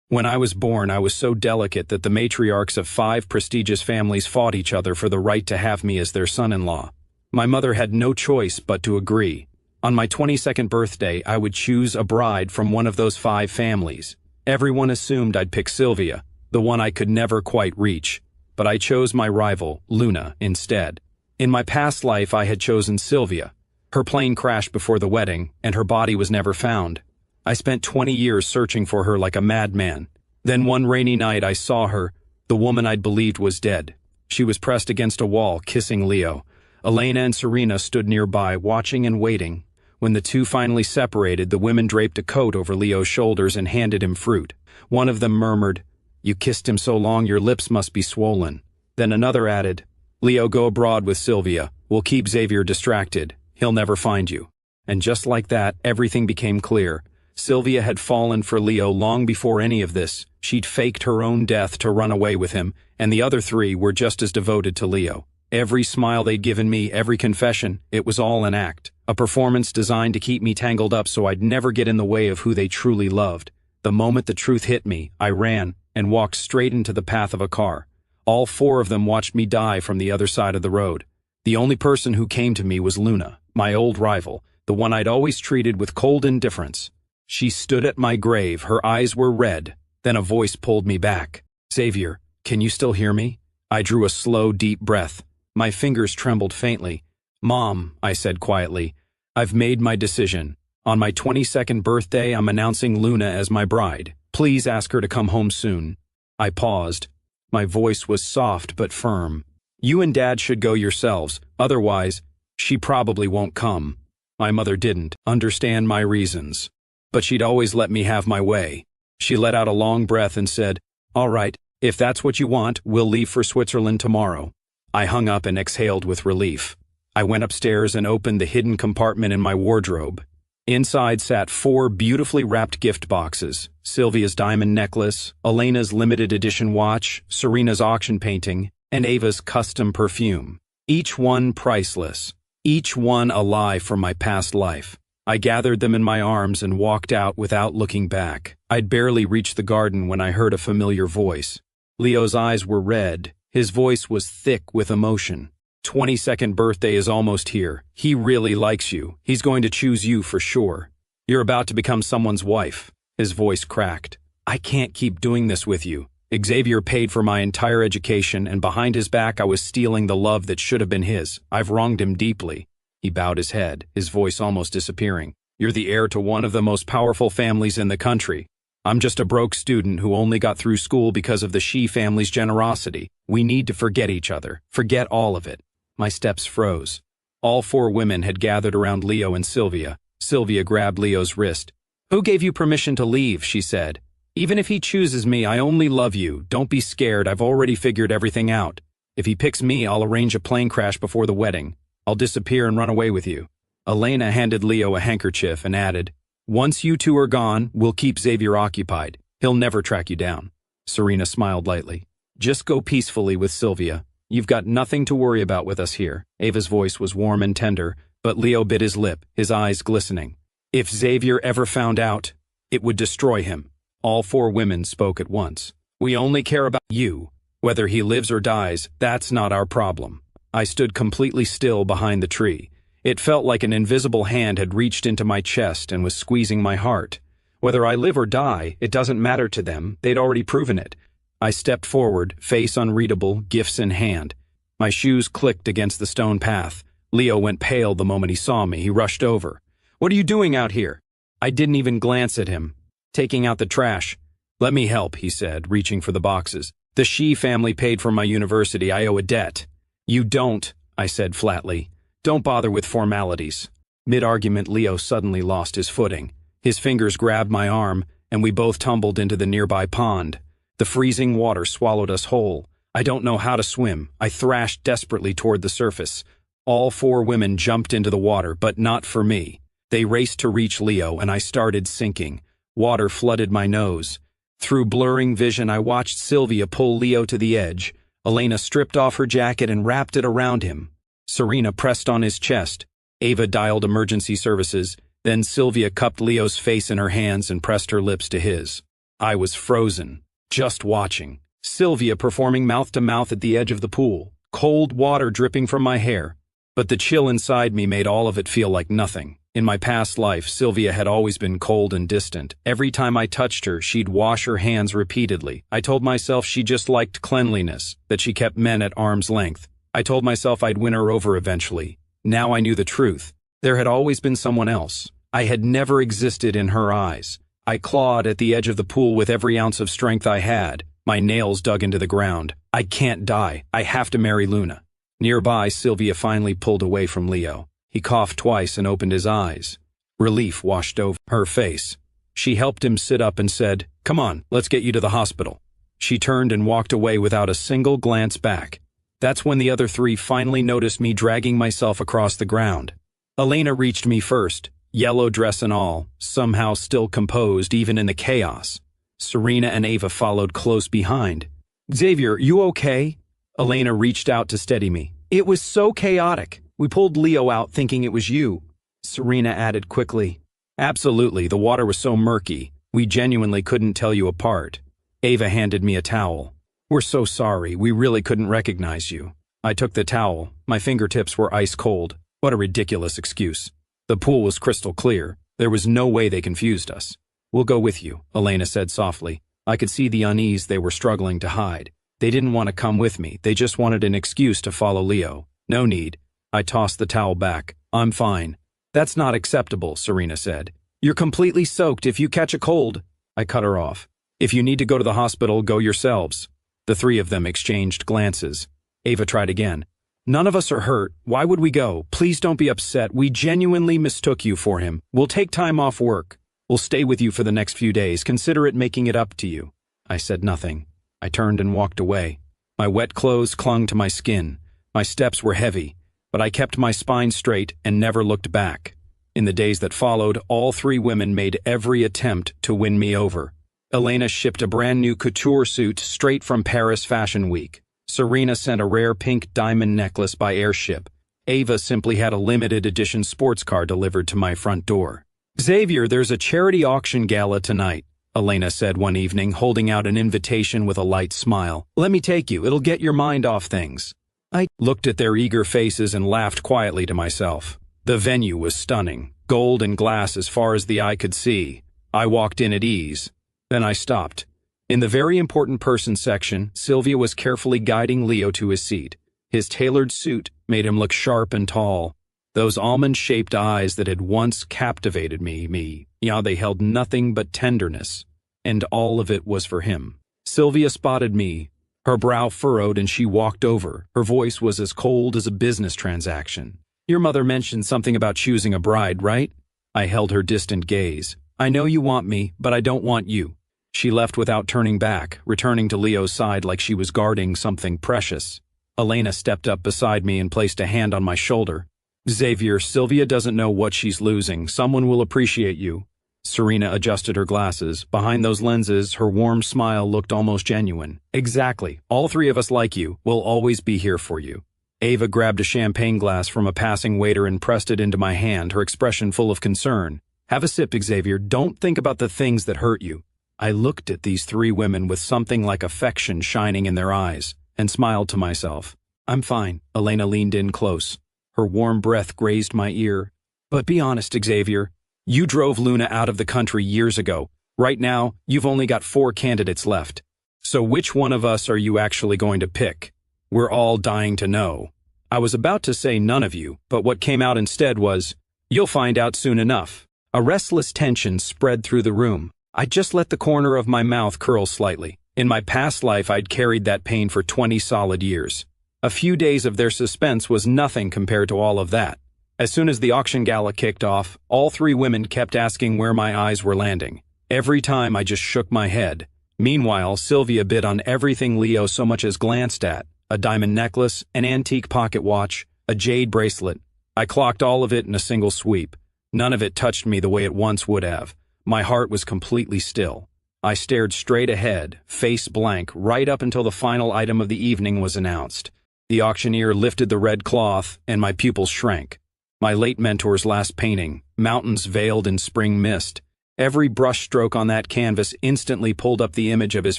When I was born, I was so delicate that the matriarchs of 5 prestigious families fought each other for the right to have me as their son-in-law. My mother had no choice but to agree. On my 22nd birthday, I would choose a bride from one of those 5 families. Everyone assumed I'd pick Silvia, the one I could never quite reach, but I chose my rival, Luna, instead. In my past life, I had chosen Silvia. Her plane crashed before the wedding, and her body was never found. I spent 20 years searching for her like a madman. Then one rainy night I saw her, the woman I'd believed was dead. She was pressed against a wall, kissing Leo. Elena and Serena stood nearby, watching and waiting. When the two finally separated, the women draped a coat over Leo's shoulders and handed him fruit. One of them murmured, "You kissed him so long your lips must be swollen." Then another added, "Leo, go abroad with Silvia. We'll keep Xavier distracted. He'll never find you." And just like that, everything became clear. Silvia had fallen for Leo long before any of this. She'd faked her own death to run away with him, and the other 3 were just as devoted to Leo. Every smile they'd given me, every confession, it was all an act. A performance designed to keep me tangled up so I'd never get in the way of who they truly loved. The moment the truth hit me, I ran and walked straight into the path of a car. All 4 of them watched me die from the other side of the road. The only person who came to me was Luna, my old rival, the one I'd always treated with cold indifference. She stood at my grave, her eyes were red. Then a voice pulled me back. "Xavier, can you still hear me?" I drew a slow, deep breath. My fingers trembled faintly. "Mom," I said quietly, "I've made my decision. On my 22nd birthday, I'm announcing Luna as my bride. Please ask her to come home soon." I paused. My voice was soft but firm. "You and Dad should go yourselves, otherwise, she probably won't come." My mother didn't understand my reasons, but she'd always let me have my way. She let out a long breath and said, "All right, if that's what you want, we'll leave for Switzerland tomorrow." I hung up and exhaled with relief. I went upstairs and opened the hidden compartment in my wardrobe. Inside sat 4 beautifully wrapped gift boxes: Silvia's diamond necklace, Elena's limited edition watch, Serena's auction painting, and Ava's custom perfume. Each one priceless. Each one a lie from my past life. I gathered them in my arms and walked out without looking back. I'd barely reached the garden when I heard a familiar voice. Leo's eyes were red. His voice was thick with emotion. 22nd birthday is almost here. He really likes you. He's going to choose you for sure. You're about to become someone's wife." His voice cracked. "I can't keep doing this with you. Xavier paid for my entire education, and behind his back I was stealing the love that should have been his. I've wronged him deeply." He bowed his head, his voice almost disappearing. "You're the heir to one of the most powerful families in the country. I'm just a broke student who only got through school because of the Shi family's generosity. We need to forget each other. Forget all of it." My steps froze. All 4 women had gathered around Leo and Silvia. Silvia grabbed Leo's wrist. "Who gave you permission to leave?" she said. "Even if he chooses me, I only love you. Don't be scared. I've already figured everything out. If he picks me, I'll arrange a plane crash before the wedding. I'll disappear and run away with you." Elena handed Leo a handkerchief and added, "Once you 2 are gone, we'll keep Xavier occupied. He'll never track you down." Serena smiled lightly. "Just go peacefully with Silvia. You've got nothing to worry about with us here." Ava's voice was warm and tender, but Leo bit his lip, his eyes glistening. "If Xavier ever found out, it would destroy him." All 4 women spoke at once. "We only care about you. Whether he lives or dies, that's not our problem." I stood completely still behind the tree. It felt like an invisible hand had reached into my chest and was squeezing my heart. Whether I live or die, it doesn't matter to them. They'd already proven it. I stepped forward, face unreadable, gifts in hand. My shoes clicked against the stone path. Leo went pale the moment he saw me. He rushed over. "What are you doing out here?" I didn't even glance at him. "Taking out the trash." "Let me help," he said, reaching for the boxes. "The Shi family paid for my university. I owe a debt." "You don't," I said flatly. "Don't bother with formalities." Mid-argument, Leo suddenly lost his footing. His fingers grabbed my arm, and we both tumbled into the nearby pond. The freezing water swallowed us whole. I don't know how to swim. I thrashed desperately toward the surface. All 4 women jumped into the water, but not for me. They raced to reach Leo, and I started sinking. Water flooded my nose. Through blurring vision, I watched Silvia pull Leo to the edge. Elena stripped off her jacket and wrapped it around him. Serena pressed on his chest. Ava dialed emergency services. Then Silvia cupped Leo's face in her hands and pressed her lips to his. I was frozen, just watching. Silvia performing mouth-to-mouth at the edge of the pool, cold water dripping from my hair. But the chill inside me made all of it feel like nothing. In my past life, Silvia had always been cold and distant. Every time I touched her, she'd wash her hands repeatedly. I told myself she just liked cleanliness, that she kept men at arm's length. I told myself I'd win her over eventually. Now I knew the truth. There had always been someone else. I had never existed in her eyes. I clawed at the edge of the pool with every ounce of strength I had. My nails dug into the ground. I can't die. I have to marry Luna. Nearby, Silvia finally pulled away from Leo. He coughed twice and opened his eyes. Relief washed over her face. She helped him sit up and said, "Come on, let's get you to the hospital." She turned and walked away without a single glance back. That's when the other three finally noticed me dragging myself across the ground. Elena reached me first, yellow dress and all, somehow still composed even in the chaos. Serena and Ava followed close behind. "Xavier, you okay?" Elena reached out to steady me. "It was so chaotic. We pulled Leo out thinking it was you." Serena added quickly. "Absolutely, the water was so murky. We genuinely couldn't tell you apart." Ava handed me a towel. "We're so sorry, we really couldn't recognize you." I took the towel. My fingertips were ice cold. What a ridiculous excuse. The pool was crystal clear. There was no way they confused us. "We'll go with you," Elena said softly. I could see the unease they were struggling to hide. They didn't want to come with me. They just wanted an excuse to follow Leo. "No need." I tossed the towel back. "I'm fine." "That's not acceptable," Serena said. "You're completely soaked. If you catch a cold." I cut her off. "If you need to go to the hospital, go yourselves." The three of them exchanged glances. Ava tried again. "None of us are hurt. Why would we go? Please don't be upset. We genuinely mistook you for him. We'll take time off work. We'll stay with you for the next few days. Consider it making it up to you." I said nothing. I turned and walked away. My wet clothes clung to my skin. My steps were heavy, but I kept my spine straight and never looked back. In the days that followed, all three women made every attempt to win me over. Elena shipped a brand new couture suit straight from Paris Fashion Week. Serena sent a rare pink diamond necklace by airship. Ava simply had a limited edition sports car delivered to my front door. "Xavier, there's a charity auction gala tonight," Elena said one evening, holding out an invitation with a light smile. "Let me take you. It'll get your mind off things." I looked at their eager faces and laughed quietly to myself. The venue was stunning, gold and glass as far as the eye could see. I walked in at ease. Then I stopped. In the very important person section, Silvia was carefully guiding Leo to his seat. His tailored suit made him look sharp and tall. Those almond-shaped eyes that had once captivated me, they held nothing but tenderness. And all of it was for him. Silvia spotted me. Her brow furrowed and she walked over. Her voice was as cold as a business transaction. "Your mother mentioned something about choosing a bride, right?" I held her distant gaze. "I know you want me, but I don't want you." She left without turning back, returning to Leo's side like she was guarding something precious. Elena stepped up beside me and placed a hand on my shoulder. "Xavier, Silvia doesn't know what she's losing. Someone will appreciate you." Serena adjusted her glasses. Behind those lenses, her warm smile looked almost genuine. "Exactly. All three of us like you. We'll always be here for you." Ava grabbed a champagne glass from a passing waiter and pressed it into my hand, her expression full of concern. "Have a sip, Xavier. Don't think about the things that hurt you." I looked at these three women with something like affection shining in their eyes, and smiled to myself. "I'm fine." Elena leaned in close. Her warm breath grazed my ear. "But be honest, Xavier. You drove Luna out of the country years ago. Right now, you've only got 4 candidates left. So which one of us are you actually going to pick? We're all dying to know." I was about to say none of you, but what came out instead was, "You'll find out soon enough." A restless tension spread through the room. I just let the corner of my mouth curl slightly. In my past life, I'd carried that pain for 20 solid years. A few days of their suspense was nothing compared to all of that. As soon as the auction gala kicked off, all three women kept asking where my eyes were landing. Every time I just shook my head. Meanwhile, Silvia bid on everything Leo so much as glanced at. A diamond necklace, an antique pocket watch, a jade bracelet. I clocked all of it in a single sweep. None of it touched me the way it once would have. My heart was completely still. I stared straight ahead, face blank, right up until the final item of the evening was announced. The auctioneer lifted the red cloth, and my pupils shrank. My late mentor's last painting, mountains veiled in spring mist. Every brushstroke on that canvas instantly pulled up the image of his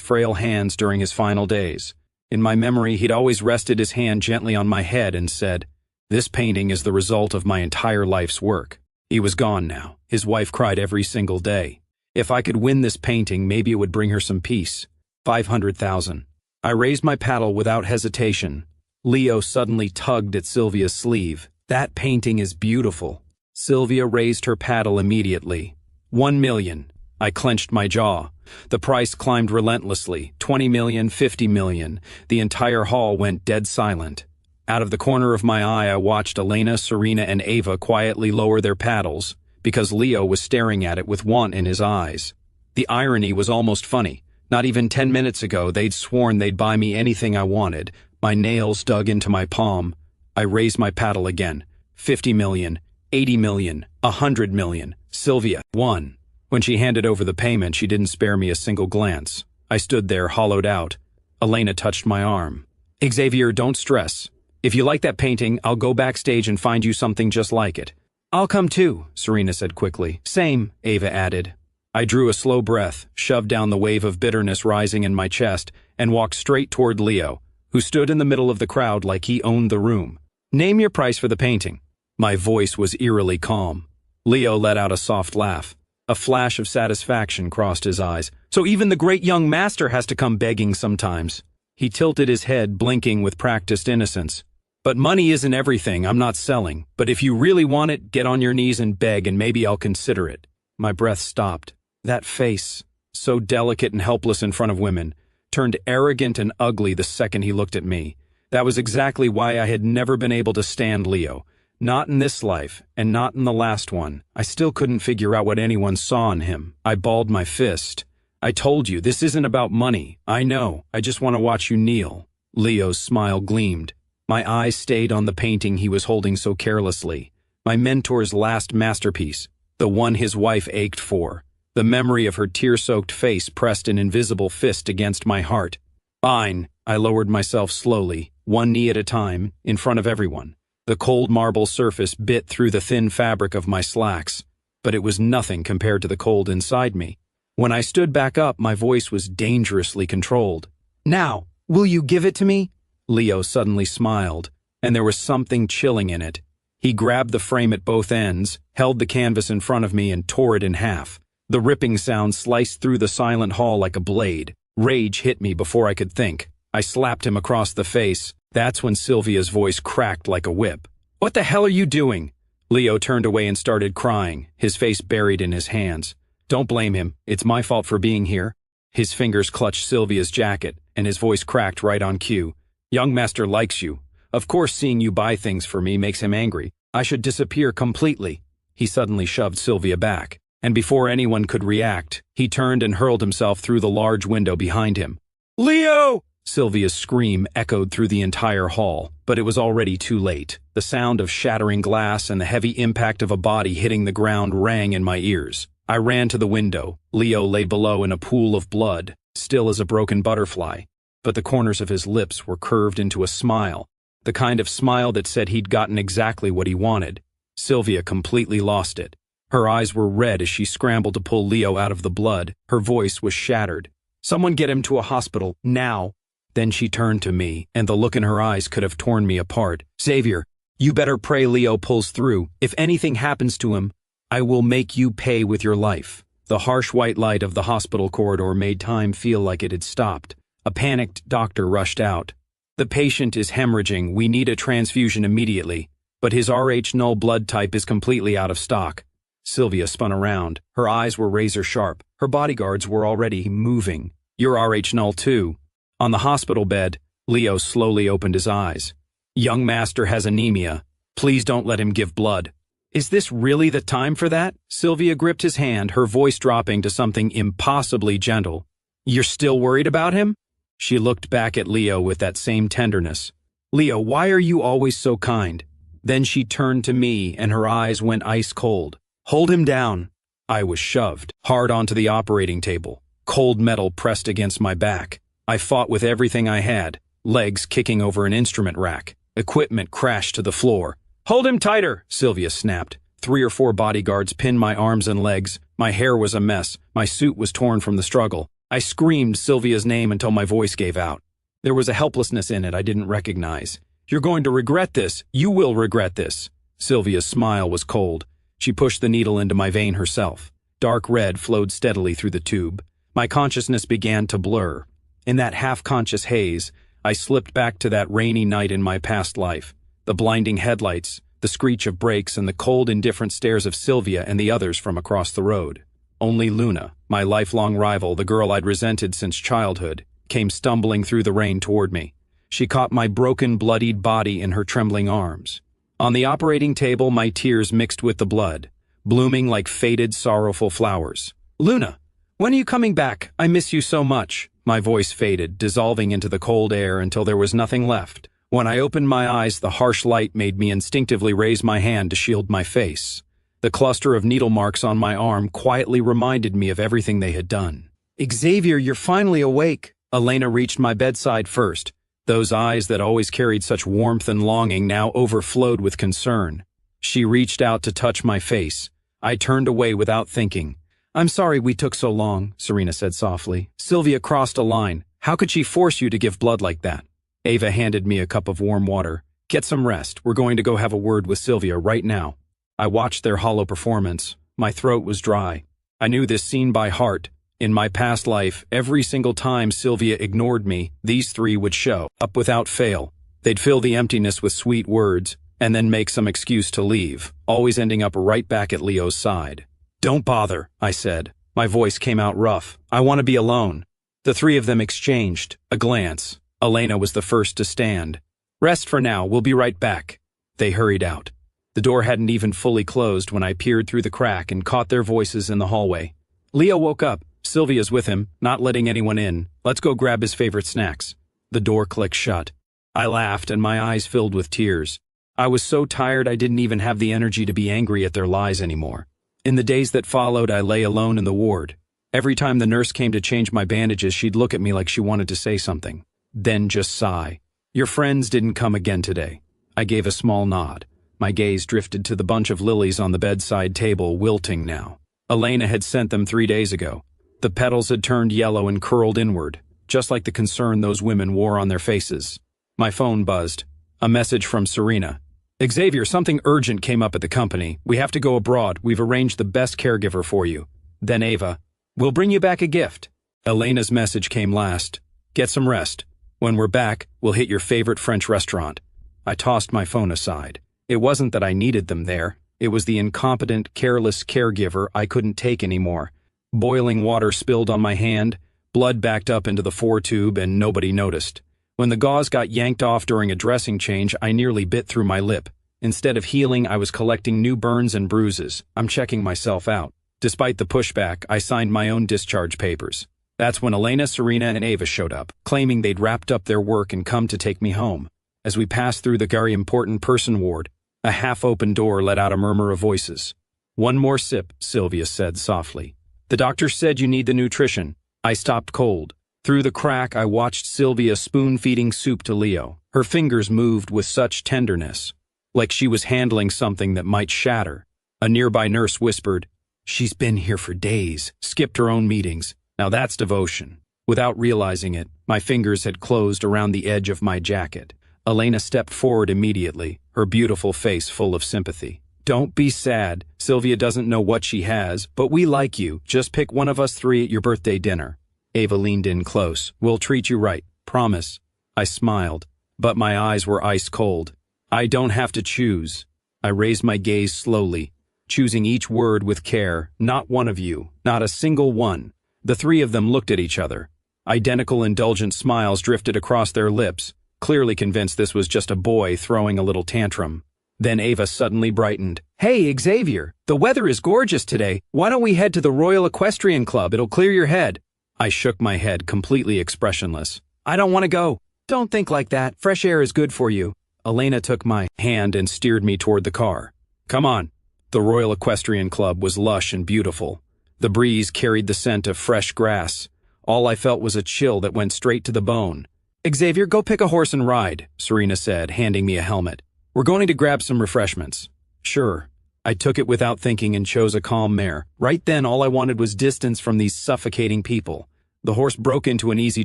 frail hands during his final days. In my memory, he'd always rested his hand gently on my head and said, "This painting is the result of my entire life's work." He was gone now. His wife cried every single day. If I could win this painting, maybe it would bring her some peace. 500,000. I raised my paddle without hesitation. Leo suddenly tugged at Silvia's sleeve. "That painting is beautiful." Silvia raised her paddle immediately. 1 million. I clenched my jaw. The price climbed relentlessly. 20 million, 50 million. The entire hall went dead silent. Out of the corner of my eye, I watched Elena, Serena, and Ava quietly lower their paddles, because Leo was staring at it with want in his eyes. The irony was almost funny. Not even 10 minutes ago, they'd sworn they'd buy me anything I wanted. My nails dug into my palm. I raised my paddle again. 50 million, 80 million, 100 million. Silvia won. When she handed over the payment, she didn't spare me a single glance. I stood there, hollowed out. Elena touched my arm. "Xavier, don't stress. If you like that painting, I'll go backstage and find you something just like it." "I'll come too," Serena said quickly. "Same," Ava added. I drew a slow breath, shoved down the wave of bitterness rising in my chest, and walked straight toward Leo, who stood in the middle of the crowd like he owned the room. "Name your price for the painting." My voice was eerily calm. Leo let out a soft laugh. A flash of satisfaction crossed his eyes. "So even the great young master has to come begging sometimes." He tilted his head, blinking with practiced innocence. "But money isn't everything. I'm not selling. But if you really want it, get on your knees and beg, and maybe I'll consider it." My breath stopped. That face, so delicate and helpless in front of women, turned arrogant and ugly the second he looked at me. That was exactly why I had never been able to stand Leo. Not in this life, and not in the last one. I still couldn't figure out what anyone saw in him. I balled my fist. "I told you, this isn't about money. I know. I just want to watch you kneel." Leo's smile gleamed. My eyes stayed on the painting he was holding so carelessly. My mentor's last masterpiece, the one his wife ached for. The memory of her tear-soaked face pressed an invisible fist against my heart. "Fine." I lowered myself slowly, one knee at a time, in front of everyone. The cold marble surface bit through the thin fabric of my slacks, but it was nothing compared to the cold inside me. When I stood back up, my voice was dangerously controlled. "Now, will you give it to me?" Leo suddenly smiled, and there was something chilling in it. He grabbed the frame at both ends, held the canvas in front of me, and tore it in half. The ripping sound sliced through the silent hall like a blade. Rage hit me before I could think. I slapped him across the face. That's when Silvia's voice cracked like a whip. "What the hell are you doing?" Leo turned away and started crying, his face buried in his hands. "Don't blame him. It's my fault for being here." His fingers clutched Silvia's jacket, and his voice cracked right on cue. "Young master likes you. Of course seeing you buy things for me makes him angry. I should disappear completely." He suddenly shoved Silvia back, and before anyone could react, he turned and hurled himself through the large window behind him. "Leo!" Silvia's scream echoed through the entire hall, but it was already too late. The sound of shattering glass and the heavy impact of a body hitting the ground rang in my ears. I ran to the window. Leo lay below in a pool of blood, still as a broken butterfly, but the corners of his lips were curved into a smile, the kind of smile that said he'd gotten exactly what he wanted. Silvia completely lost it. Her eyes were red as she scrambled to pull Leo out of the blood. Her voice was shattered. "Someone get him to a hospital, now." Then she turned to me, and the look in her eyes could have torn me apart. "Xavier, you better pray Leo pulls through. If anything happens to him, I will make you pay with your life." The harsh white light of the hospital corridor made time feel like it had stopped. A panicked doctor rushed out. "The patient is hemorrhaging. We need a transfusion immediately, but his Rh null blood type is completely out of stock." Silvia spun around. Her eyes were razor sharp. Her bodyguards were already moving. "You're Rh null too." On the hospital bed, Leo slowly opened his eyes. "Young master has anemia. Please don't let him give blood." "Is this really the time for that?" Silvia gripped his hand, her voice dropping to something impossibly gentle. "You're still worried about him?" She looked back at Leo with that same tenderness. "Leo, why are you always so kind?" Then she turned to me, and her eyes went ice cold. "Hold him down." I was shoved hard onto the operating table. Cold metal pressed against my back. I fought with everything I had, legs kicking over an instrument rack. Equipment crashed to the floor. "Hold him tighter," Silvia snapped. 3 or 4 bodyguards pinned my arms and legs. My hair was a mess. My suit was torn from the struggle. I screamed Silvia's name until my voice gave out. There was a helplessness in it I didn't recognize. "You're going to regret this. You will regret this." Silvia's smile was cold. She pushed the needle into my vein herself. Dark red flowed steadily through the tube. My consciousness began to blur. In that half-conscious haze, I slipped back to that rainy night in my past life. The blinding headlights, the screech of brakes, and the cold, indifferent stares of Silvia and the others from across the road. Only Luna, my lifelong rival, the girl I'd resented since childhood, came stumbling through the rain toward me. She caught my broken, bloodied body in her trembling arms. On the operating table, my tears mixed with the blood, blooming like faded, sorrowful flowers. "Luna, when are you coming back? I miss you so much." My voice faded, dissolving into the cold air until there was nothing left. When I opened my eyes, the harsh light made me instinctively raise my hand to shield my face. The cluster of needle marks on my arm quietly reminded me of everything they had done. "Xavier, you're finally awake." Elena reached my bedside first. Those eyes that always carried such warmth and longing now overflowed with concern. She reached out to touch my face. I turned away without thinking. "I'm sorry we took so long," Serena said softly. "Silvia crossed a line. How could she force you to give blood like that?" Ava handed me a cup of warm water. "Get some rest. We're going to go have a word with Silvia right now." I watched their hollow performance. My throat was dry. I knew this scene by heart. In my past life, every single time Silvia ignored me, these three would show up without fail. They'd fill the emptiness with sweet words, and then make some excuse to leave, always ending up right back at Leo's side. "Don't bother," I said. My voice came out rough. "I want to be alone." The three of them exchanged a glance. Elena was the first to stand. "Rest for now, we'll be right back." They hurried out. The door hadn't even fully closed when I peered through the crack and caught their voices in the hallway. Leo woke up. Silvia's with him, not letting anyone in. "Let's go grab his favorite snacks." The door clicked shut. I laughed and my eyes filled with tears. I was so tired I didn't even have the energy to be angry at their lies anymore. In the days that followed, I lay alone in the ward. Every time the nurse came to change my bandages, she'd look at me like she wanted to say something, then just sigh. "Your friends didn't come again today." I gave a small nod. My gaze drifted to the bunch of lilies on the bedside table, wilting now. Elena had sent them 3 days ago. The petals had turned yellow and curled inward, just like the concern those women wore on their faces. My phone buzzed. A message from Serena. "Xavier, something urgent came up at the company. We have to go abroad. We've arranged the best caregiver for you." Then Ava. "We'll bring you back a gift." Elena's message came last. "Get some rest. When we're back, we'll hit your favorite French restaurant." I tossed my phone aside. It wasn't that I needed them there. It was the incompetent, careless caregiver I couldn't take anymore. Boiling water spilled on my hand, blood backed up into the foretube, and nobody noticed. When the gauze got yanked off during a dressing change, I nearly bit through my lip. Instead of healing, I was collecting new burns and bruises. I'm checking myself out. Despite the pushback, I signed my own discharge papers. That's when Elena, Serena, and Ava showed up, claiming they'd wrapped up their work and come to take me home. As we passed through the very important person ward, a half-open door let out a murmur of voices. "One more sip," Silvia said softly. "The doctor said you need the nutrition." I stopped cold. Through the crack, I watched Silvia spoon-feeding soup to Leo. Her fingers moved with such tenderness, like she was handling something that might shatter. A nearby nurse whispered, "She's been here for days, skipped her own meetings. Now that's devotion." Without realizing it, my fingers had closed around the edge of my jacket. Elena stepped forward immediately, her beautiful face full of sympathy. "Don't be sad. Silvia doesn't know what she has, but we like you. Just pick one of us three at your birthday dinner." Ava leaned in close. "We'll treat you right. Promise." I smiled, but my eyes were ice cold. "I don't have to choose." I raised my gaze slowly, choosing each word with care. "Not one of you. Not a single one." The three of them looked at each other. Identical indulgent smiles drifted across their lips, clearly convinced this was just a boy throwing a little tantrum. Then Ava suddenly brightened. "Hey, Xavier, the weather is gorgeous today. Why don't we head to the Royal Equestrian Club? It'll clear your head." I shook my head, completely expressionless. "I don't want to go." "Don't think like that. Fresh air is good for you." Elena took my hand and steered me toward the car. "Come on." The Royal Equestrian Club was lush and beautiful. The breeze carried the scent of fresh grass. All I felt was a chill that went straight to the bone. "Xavier, go pick a horse and ride," Serena said, handing me a helmet. "We're going to grab some refreshments." "Sure." I took it without thinking and chose a calm mare. Right then, all I wanted was distance from these suffocating people. The horse broke into an easy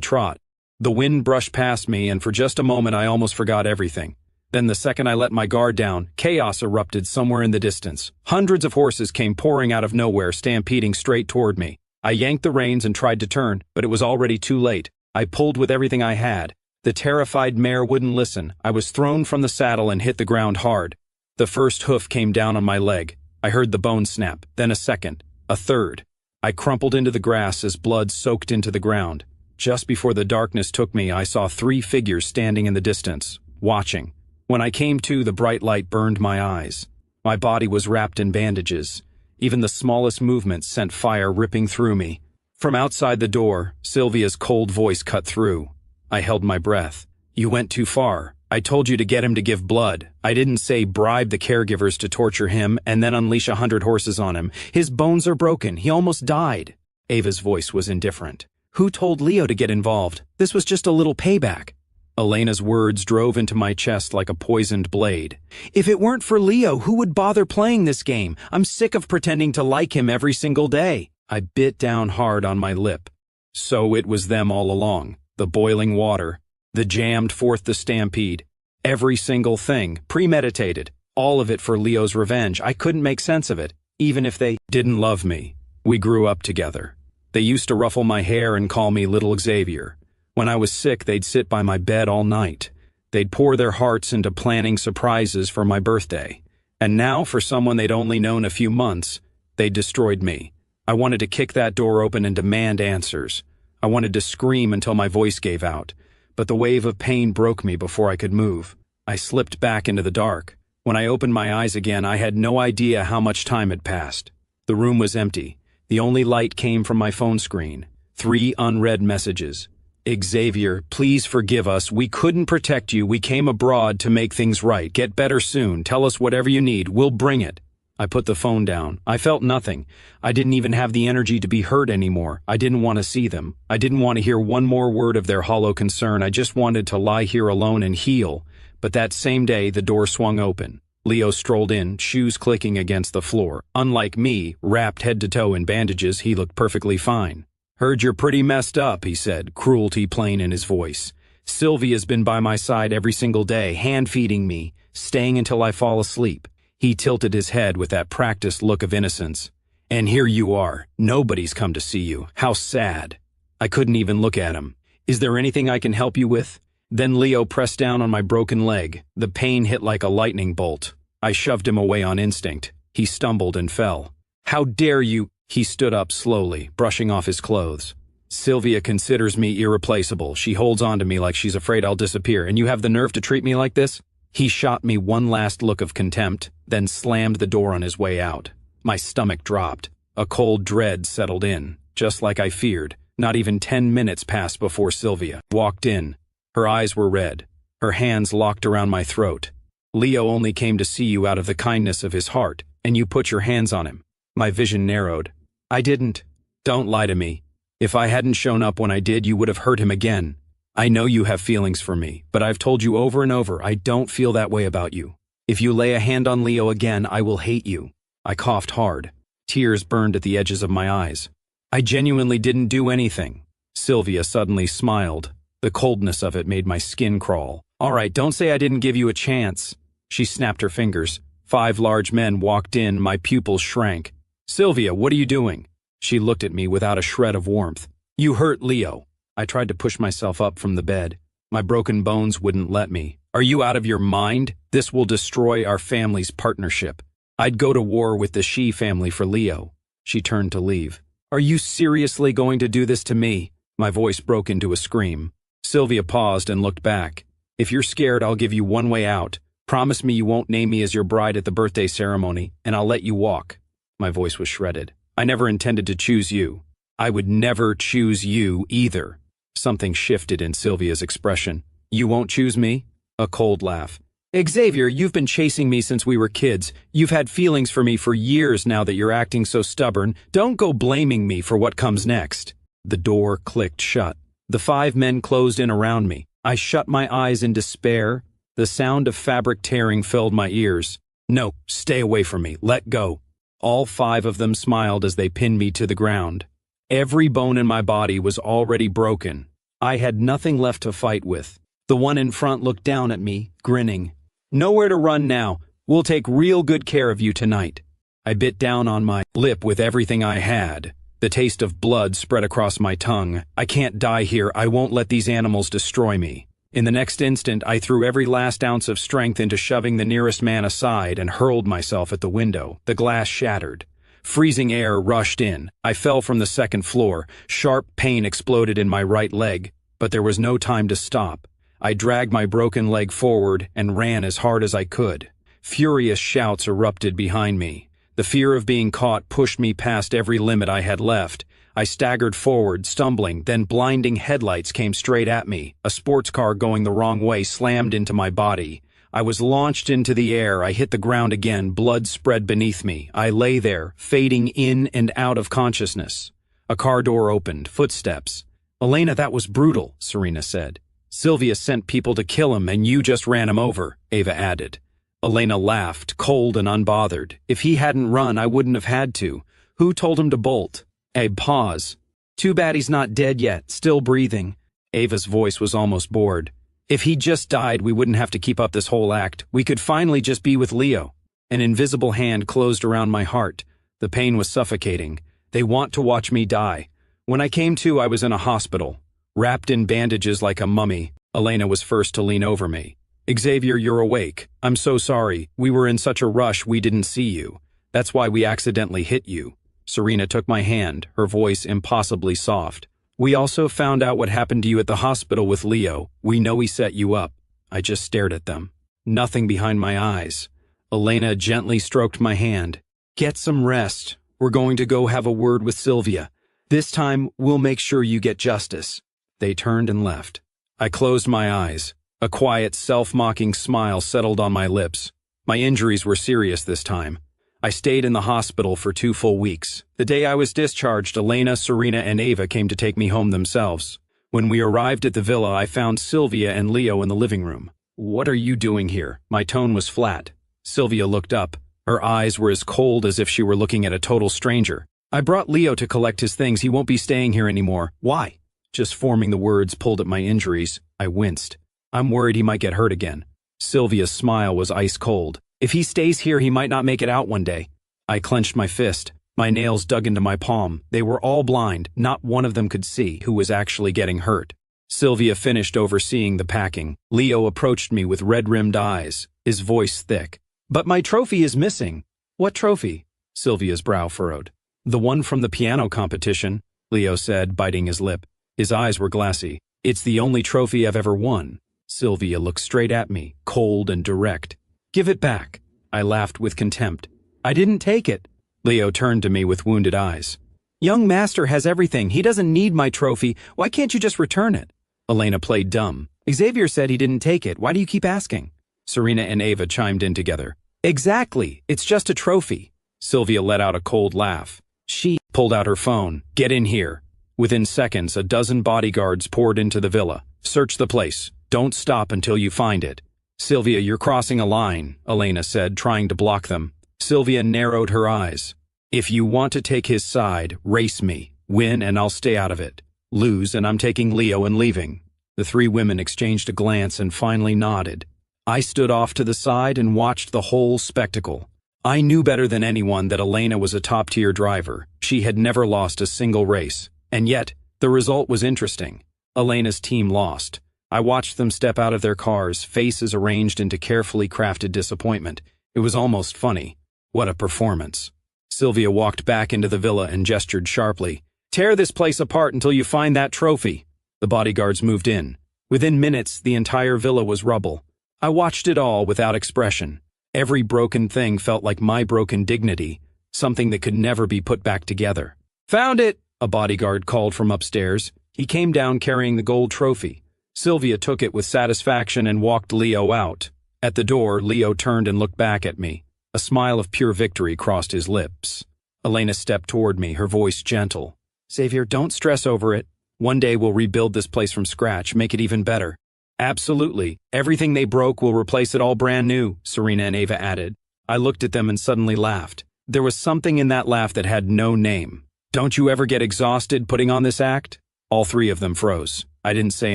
trot. The wind brushed past me, and for just a moment I almost forgot everything. Then the second I let my guard down, chaos erupted somewhere in the distance. Hundreds of horses came pouring out of nowhere, stampeding straight toward me. I yanked the reins and tried to turn, but it was already too late. I pulled with everything I had. The terrified mare wouldn't listen. I was thrown from the saddle and hit the ground hard. The first hoof came down on my leg. I heard the bone snap, then a second, a third. I crumpled into the grass as blood soaked into the ground. Just before the darkness took me, I saw 3 figures standing in the distance, watching. When I came to, the bright light burned my eyes. My body was wrapped in bandages. Even the smallest movement sent fire ripping through me. From outside the door, Silvia's cold voice cut through. I held my breath. "You went too far. I told you to get him to give blood. I didn't say bribe the caregivers to torture him and then unleash 100 horses on him. His bones are broken. He almost died." Ava's voice was indifferent. "Who told Leo to get involved? This was just a little payback." Elena's words drove into my chest like a poisoned blade. "If it weren't for Leo, who would bother playing this game? I'm sick of pretending to like him every single day." I bit down hard on my lip. So it was them all along. The boiling water. The jammed forth the stampede. Every single thing, premeditated. All of it for Leo's revenge. I couldn't make sense of it, even if they didn't love me. We grew up together. They used to ruffle my hair and call me Little Xavier. When I was sick, they'd sit by my bed all night. They'd pour their hearts into planning surprises for my birthday. And now, for someone they'd only known a few months, they destroyed me. I wanted to kick that door open and demand answers. I wanted to scream until my voice gave out. But the wave of pain broke me before I could move. I slipped back into the dark. When I opened my eyes again, I had no idea how much time had passed. The room was empty. The only light came from my phone screen. 3 unread messages. "Xavier, please forgive us. We couldn't protect you. We came abroad to make things right. Get better soon. Tell us whatever you need. We'll bring it." I put the phone down. I felt nothing. I didn't even have the energy to be hurt anymore. I didn't want to see them. I didn't want to hear one more word of their hollow concern. I just wanted to lie here alone and heal. But that same day, the door swung open. Leo strolled in, shoes clicking against the floor. Unlike me, wrapped head to toe in bandages, he looked perfectly fine. "Heard you're pretty messed up," he said, cruelty plain in his voice. "Sylvia's been by my side every single day, hand-feeding me, staying until I fall asleep." He tilted his head with that practiced look of innocence. "And here you are. Nobody's come to see you. How sad." I couldn't even look at him. "Is there anything I can help you with?" Then Leo pressed down on my broken leg. The pain hit like a lightning bolt. I shoved him away on instinct. He stumbled and fell. "How dare you?" He stood up slowly, brushing off his clothes. "Silvia considers me irreplaceable. She holds on to me like she's afraid I'll disappear, and you have the nerve to treat me like this?" He shot me one last look of contempt, then slammed the door on his way out. My stomach dropped. A cold dread settled in, just like I feared. Not even 10 minutes passed before Silvia walked in. Her eyes were red, her hands locked around my throat. "Leo only came to see you out of the kindness of his heart, and you put your hands on him." My vision narrowed. "I didn't." "Don't lie to me. If I hadn't shown up when I did, you would have hurt him again. I know you have feelings for me, but I've told you over and over I don't feel that way about you. If you lay a hand on Leo again, I will hate you." I coughed hard. Tears burned at the edges of my eyes. "I genuinely didn't do anything." Silvia suddenly smiled. The coldness of it made my skin crawl. "All right, don't say I didn't give you a chance." She snapped her fingers. 5 large men walked in, my pupils shrank. "Silvia, what are you doing?" She looked at me without a shred of warmth. "You hurt Leo." I tried to push myself up from the bed. My broken bones wouldn't let me. "Are you out of your mind? This will destroy our family's partnership. I'd go to war with the Shi family for Leo." She turned to leave. "Are you seriously going to do this to me?" My voice broke into a scream. Silvia paused and looked back. "If you're scared, I'll give you one way out. Promise me you won't name me as your bride at the birthday ceremony, and I'll let you walk." My voice was shredded. "I never intended to choose you. I would never choose you either." Something shifted in Silvia's expression. "You won't choose me?" A cold laugh. "Xavier, you've been chasing me since we were kids. You've had feelings for me for years now that you're acting so stubborn. Don't go blaming me for what comes next." The door clicked shut. The 5 men closed in around me. I shut my eyes in despair. The sound of fabric tearing filled my ears. No, stay away from me. Let go. All 5 of them smiled as they pinned me to the ground. Every bone in my body was already broken. I had nothing left to fight with. The one in front looked down at me, grinning. Nowhere to run now. We'll take real good care of you tonight. I bit down on my lip with everything I had. The taste of blood spread across my tongue. I can't die here. I won't let these animals destroy me. In the next instant, I threw every last ounce of strength into shoving the nearest man aside and hurled myself at the window. The glass shattered. Freezing air rushed in. I fell from the 2nd floor. Sharp pain exploded in my right leg, but there was no time to stop. I dragged my broken leg forward and ran as hard as I could. Furious shouts erupted behind me. The fear of being caught pushed me past every limit I had left. I staggered forward, stumbling, then blinding headlights came straight at me. A sports car going the wrong way slammed into my body. I was launched into the air. I hit the ground again. Blood spread beneath me. I lay there, fading in and out of consciousness. A car door opened. Footsteps. "Elena, that was brutal," Serena said. "Silvia sent people to kill him and you just ran him over," Ava added. Elena laughed, cold and unbothered. "If he hadn't run, I wouldn't have had to. Who told him to bolt?" Abe paused. "Too bad he's not dead yet, still breathing." Ava's voice was almost bored. "If he just died, we wouldn't have to keep up this whole act. We could finally just be with Leo." An invisible hand closed around my heart. The pain was suffocating. They want to watch me die. When I came to, I was in a hospital. Wrapped in bandages like a mummy. Elena was first to lean over me. "Xavier, you're awake. I'm so sorry. We were in such a rush we didn't see you. That's why we accidentally hit you." Serena took my hand, her voice impossibly soft. "We also found out what happened to you at the hospital with Leo. We know he set you up." I just stared at them. Nothing behind my eyes. Elena gently stroked my hand. "Get some rest. We're going to go have a word with Silvia. This time, we'll make sure you get justice." They turned and left. I closed my eyes. A quiet, self-mocking smile settled on my lips. My injuries were serious this time. I stayed in the hospital for 2 full weeks. The day I was discharged, Elena, Serena, and Ava came to take me home themselves. When we arrived at the villa, I found Silvia and Leo in the living room. "What are you doing here?" My tone was flat. Sylvia looked up. Her eyes were as cold as if she were looking at a total stranger. "I brought Leo to collect his things. He won't be staying here anymore." "Why?" Just forming the words pulled at my injuries. I winced. "I'm worried he might get hurt again." Sylvia's smile was ice cold. "If he stays here, he might not make it out one day." I clenched my fist. My nails dug into my palm. They were all blind. Not one of them could see who was actually getting hurt. Sylvia finished overseeing the packing. Leo approached me with red-rimmed eyes, his voice thick. "But my trophy is missing." "What trophy?" Sylvia's brow furrowed. "The one from the piano competition," Leo said, biting his lip. His eyes were glassy. "It's the only trophy I've ever won." Sylvia looked straight at me, cold and direct. "Give it back." I laughed with contempt. "I didn't take it." Leo turned to me with wounded eyes. "Young master has everything. He doesn't need my trophy. Why can't you just return it?" Elena played dumb. "Xavier said he didn't take it. Why do you keep asking?" Serena and Ava chimed in together. "Exactly. It's just a trophy." Sylvia let out a cold laugh. She pulled out her phone. "Get in here." Within seconds, a dozen bodyguards poured into the villa. "Search the place. Don't stop until you find it." "Sylvia, you're crossing a line," Elena said, trying to block them. Sylvia narrowed her eyes. "If you want to take his side, race me. Win and I'll stay out of it. Lose and I'm taking Leo and leaving." The 3 women exchanged a glance and finally nodded. I stood off to the side and watched the whole spectacle. I knew better than anyone that Elena was a top-tier driver. She had never lost a single race. And yet, the result was interesting. Elena's team lost. I watched them step out of their cars, faces arranged into carefully crafted disappointment. It was almost funny. What a performance. Sylvia walked back into the villa and gestured sharply. "Tear this place apart until you find that trophy." The bodyguards moved in. Within minutes, the entire villa was rubble. I watched it all without expression. Every broken thing felt like my broken dignity, something that could never be put back together. "Found it!" a bodyguard called from upstairs. He came down carrying the gold trophy. Sylvia took it with satisfaction and walked Leo out. At the door, Leo turned and looked back at me. A smile of pure victory crossed his lips. Elena stepped toward me, her voice gentle. "Xavier, don't stress over it. One day we'll rebuild this place from scratch, make it even better." "Absolutely. Everything they broke will replace it all brand new," Serena and Ava added. I looked at them and suddenly laughed. There was something in that laugh that had no name. Don't you ever get exhausted putting on this act? All three of them froze. I didn't say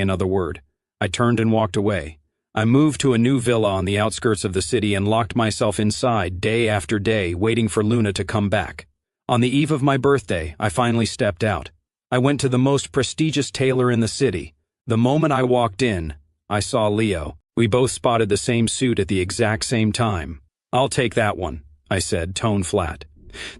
another word. I turned and walked away. I moved to a new villa on the outskirts of the city and locked myself inside day after day, waiting for Luna to come back. On the eve of my birthday, I finally stepped out. I went to the most prestigious tailor in the city. The moment I walked in, I saw Leo. We both spotted the same suit at the exact same time. "I'll take that one," I said, tone flat.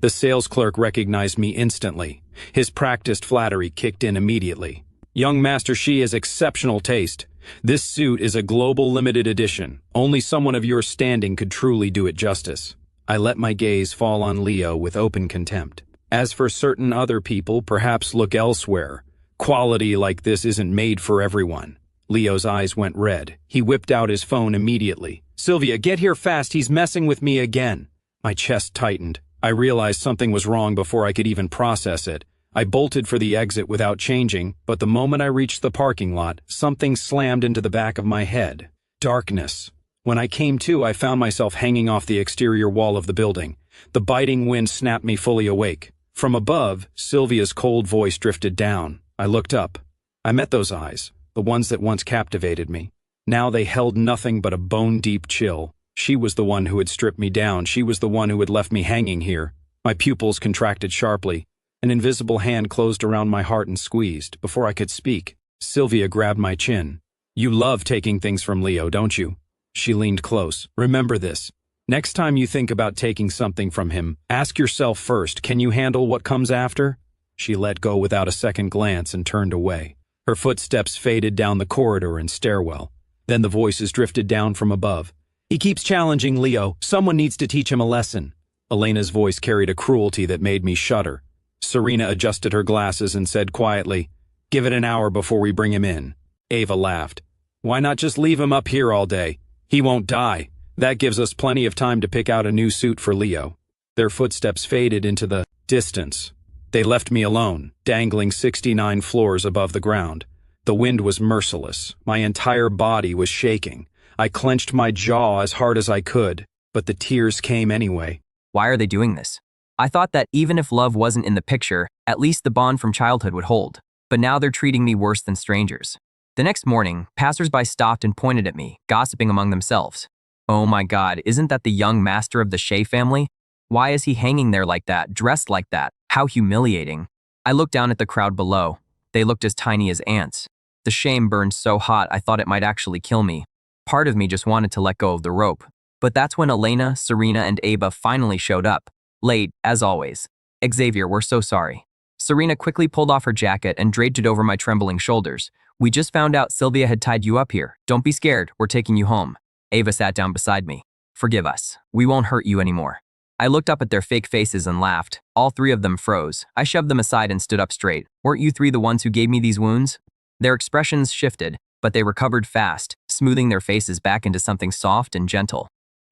The sales clerk recognized me instantly. His practiced flattery kicked in immediately. "Young Master Shi has exceptional taste. This suit is a global limited edition. Only someone of your standing could truly do it justice." I let my gaze fall on Leo with open contempt. As for certain other people, perhaps look elsewhere. Quality like this isn't made for everyone. Leo's eyes went red. He whipped out his phone immediately. "Silvia, get here fast, he's messing with me again." My chest tightened. I realized something was wrong before I could even process it. I bolted for the exit without changing, but the moment I reached the parking lot, something slammed into the back of my head. Darkness. When I came to, I found myself hanging off the exterior wall of the building. The biting wind snapped me fully awake. From above, Silvia's cold voice drifted down. I looked up. I met those eyes, the ones that once captivated me. Now they held nothing but a bone-deep chill. She was the one who had stripped me down. She was the one who had left me hanging here. My pupils contracted sharply. An invisible hand closed around my heart and squeezed. Before I could speak, Silvia grabbed my chin. "You love taking things from Leo, don't you?" She leaned close. "Remember this. Next time you think about taking something from him, ask yourself first, can you handle what comes after?" She let go without a second glance and turned away. Her footsteps faded down the corridor and stairwell. Then the voices drifted down from above. "He keeps challenging Leo. Someone needs to teach him a lesson." Elena's voice carried a cruelty that made me shudder. Serena adjusted her glasses and said quietly, "Give it an hour before we bring him in." Ava laughed. "Why not just leave him up here all day? He won't die. That gives us plenty of time to pick out a new suit for Leo." Their footsteps faded into the distance. They left me alone, dangling 69 floors above the ground. The wind was merciless. My entire body was shaking. I clenched my jaw as hard as I could, but the tears came anyway. Why are they doing this? I thought that even if love wasn't in the picture, at least the bond from childhood would hold. But now they're treating me worse than strangers. The next morning, passersby stopped and pointed at me, gossiping among themselves. "Oh my God, isn't that the young master of the Shea family? Why is he hanging there like that, dressed like that? How humiliating." I looked down at the crowd below. They looked as tiny as ants. The shame burned so hot I thought it might actually kill me. Part of me just wanted to let go of the rope. But that's when Elena, Serena, and Ava finally showed up. Late, as always. "Xavier, we're so sorry." Serena quickly pulled off her jacket and draped it over my trembling shoulders. "We just found out Silvia had tied you up here. Don't be scared, we're taking you home." Ava sat down beside me. "Forgive us. We won't hurt you anymore." I looked up at their fake faces and laughed. All three of them froze. I shoved them aside and stood up straight. "Weren't you three the ones who gave me these wounds?" Their expressions shifted, but they recovered fast, smoothing their faces back into something soft and gentle.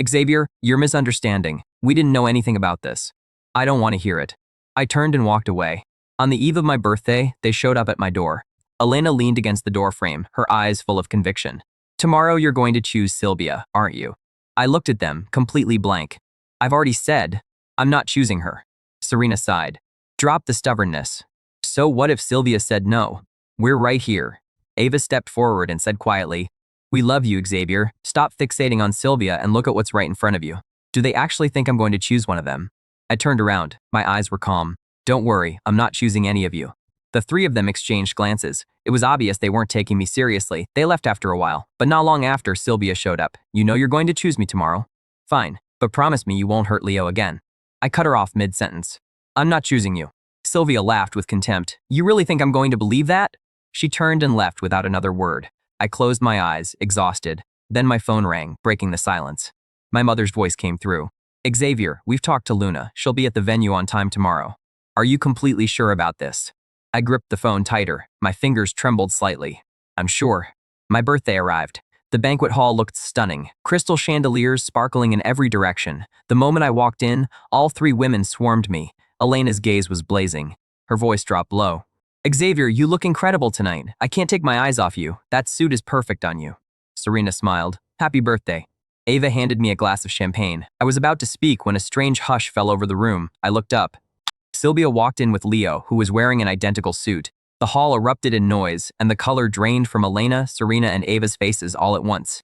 "Xavier, you're misunderstanding. We didn't know anything about this." "I don't want to hear it." I turned and walked away. On the eve of my birthday, they showed up at my door. Elena leaned against the doorframe, her eyes full of conviction. "Tomorrow you're going to choose Silvia, aren't you?" I looked at them, completely blank. "I've already said, I'm not choosing her." Serena sighed. "Drop the stubbornness." "So what if Silvia said no?" "We're right here." Ava stepped forward and said quietly, "We love you, Xavier. Stop fixating on Silvia and look at what's right in front of you. Do they actually think I'm going to choose one of them?" I turned around. My eyes were calm. "Don't worry, I'm not choosing any of you." The three of them exchanged glances. It was obvious they weren't taking me seriously. They left after a while, but not long after, Silvia showed up. "You know you're going to choose me tomorrow?" "Fine, but promise me you won't hurt Leo again." I cut her off mid-sentence. "I'm not choosing you." Silvia laughed with contempt. "You really think I'm going to believe that?" She turned and left without another word. I closed my eyes, exhausted. Then my phone rang, breaking the silence. My mother's voice came through. "Xavier, we've talked to Luna. She'll be at the venue on time tomorrow. Are you completely sure about this?" I gripped the phone tighter. My fingers trembled slightly. "I'm sure." My birthday arrived. The banquet hall looked stunning, crystal chandeliers sparkling in every direction. The moment I walked in, all three women swarmed me. Elena's gaze was blazing. Her voice dropped low. "Xavier, you look incredible tonight. I can't take my eyes off you. That suit is perfect on you." Serena smiled. "Happy birthday." Ava handed me a glass of champagne. I was about to speak when a strange hush fell over the room. I looked up. Sylvia walked in with Leo, who was wearing an identical suit. The hall erupted in noise, and the color drained from Elena, Serena, and Ava's faces all at once.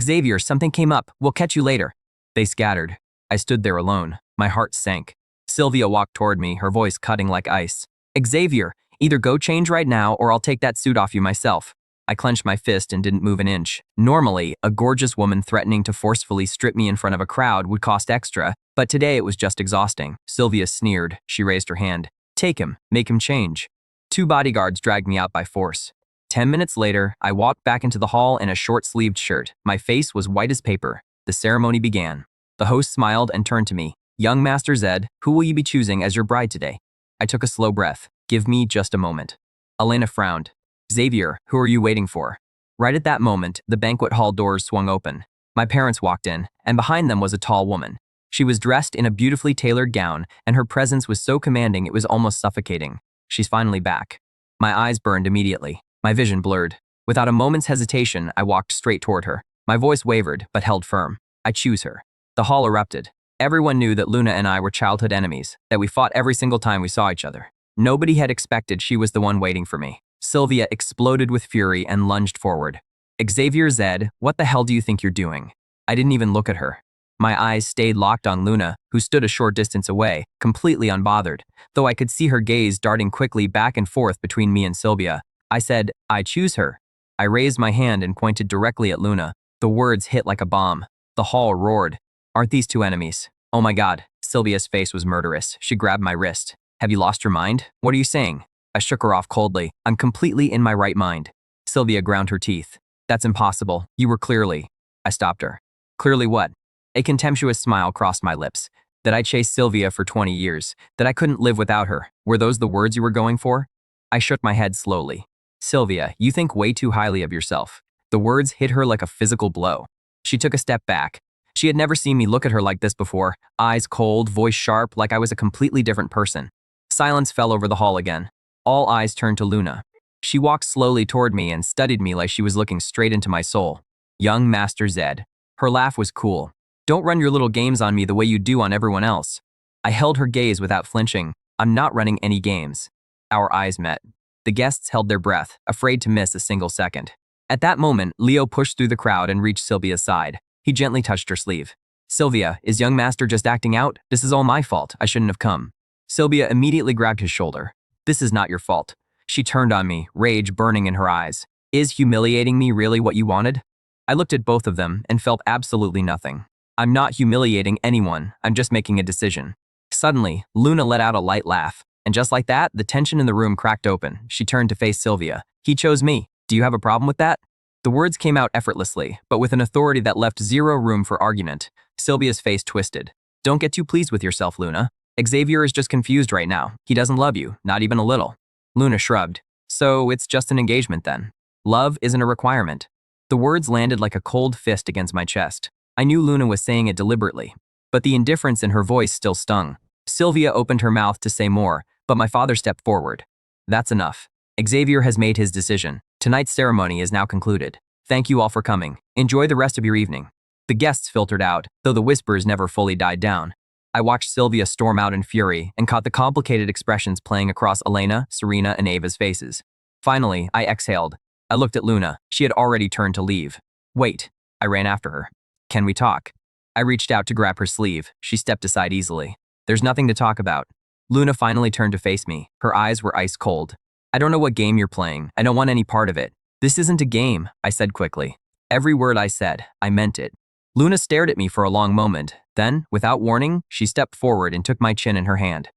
Xavier, something came up. We'll catch you later. They scattered. I stood there alone. My heart sank. Sylvia walked toward me, her voice cutting like ice. Xavier, either go change right now or I'll take that suit off you myself. I clenched my fist and didn't move an inch. Normally, a gorgeous woman threatening to forcefully strip me in front of a crowd would cost extra, but today it was just exhausting. Sylvia sneered. She raised her hand. Take him. Make him change. 2 bodyguards dragged me out by force. 10 minutes later, I walked back into the hall in a short-sleeved shirt. My face was white as paper. The ceremony began. The host smiled and turned to me. Young Master Zed, who will you be choosing as your bride today? I took a slow breath. Give me just a moment. Elena frowned. Xavier, who are you waiting for? Right at that moment, the banquet hall doors swung open. My parents walked in, and behind them was a tall woman. She was dressed in a beautifully tailored gown, and her presence was so commanding it was almost suffocating. She's finally back. My eyes burned immediately. My vision blurred. Without a moment's hesitation, I walked straight toward her. My voice wavered, but held firm. I choose her. The hall erupted. Everyone knew that Luna and I were childhood enemies, that we fought every single time we saw each other. Nobody had expected she was the one waiting for me. Sylvia exploded with fury and lunged forward. Xavier Zed, what the hell do you think you're doing? I didn't even look at her. My eyes stayed locked on Luna, who stood a short distance away, completely unbothered, though I could see her gaze darting quickly back and forth between me and Sylvia. I said, I choose her. I raised my hand and pointed directly at Luna. The words hit like a bomb. The hall roared. Aren't these 2 enemies? Oh my God. Sylvia's face was murderous. She grabbed my wrist. Have you lost your mind? What are you saying? I shook her off coldly. I'm completely in my right mind. Sylvia ground her teeth. That's impossible. You were clearly. I stopped her. Clearly what? A contemptuous smile crossed my lips. That I chased Sylvia for 20 years. That I couldn't live without her. Were those the words you were going for? I shook my head slowly. Sylvia, you think way too highly of yourself. The words hit her like a physical blow. She took a step back. She had never seen me look at her like this before. Eyes cold, voice sharp, like I was a completely different person. Silence fell over the hall again. All eyes turned to Luna. She walked slowly toward me and studied me like she was looking straight into my soul. Young Master Zed. Her laugh was cool. Don't run your little games on me the way you do on everyone else. I held her gaze without flinching. I'm not running any games. Our eyes met. The guests held their breath, afraid to miss a single second. At that moment, Leo pushed through the crowd and reached Sylvia's side. He gently touched her sleeve. Sylvia, is young master just acting out? This is all my fault. I shouldn't have come. Sylvia immediately grabbed his shoulder. This is not your fault. She turned on me, rage burning in her eyes. Is humiliating me really what you wanted? I looked at both of them and felt absolutely nothing. I'm not humiliating anyone. I'm just making a decision. Suddenly, Luna let out a light laugh. And just like that, the tension in the room cracked open. She turned to face Sylvia. He chose me. Do you have a problem with that? The words came out effortlessly, but with an authority that left zero room for argument. Sylvia's face twisted. Don't get too pleased with yourself, Luna. Xavier is just confused right now. He doesn't love you, not even a little. Luna shrugged. So it's just an engagement then. Love isn't a requirement. The words landed like a cold fist against my chest. I knew Luna was saying it deliberately, but the indifference in her voice still stung. Sylvia opened her mouth to say more, but my father stepped forward. That's enough. Xavier has made his decision. Tonight's ceremony is now concluded. Thank you all for coming. Enjoy the rest of your evening. The guests filtered out, though the whispers never fully died down. I watched Sylvia storm out in fury and caught the complicated expressions playing across Elena, Serena, and Ava's faces. Finally, I exhaled. I looked at Luna. She had already turned to leave. Wait. I ran after her. Can we talk? I reached out to grab her sleeve. She stepped aside easily. There's nothing to talk about. Luna finally turned to face me. Her eyes were ice cold. I don't know what game you're playing. I don't want any part of it. This isn't a game, I said quickly. Every word I said, I meant it. Luna stared at me for a long moment. Then, without warning, she stepped forward and took my chin in her hand.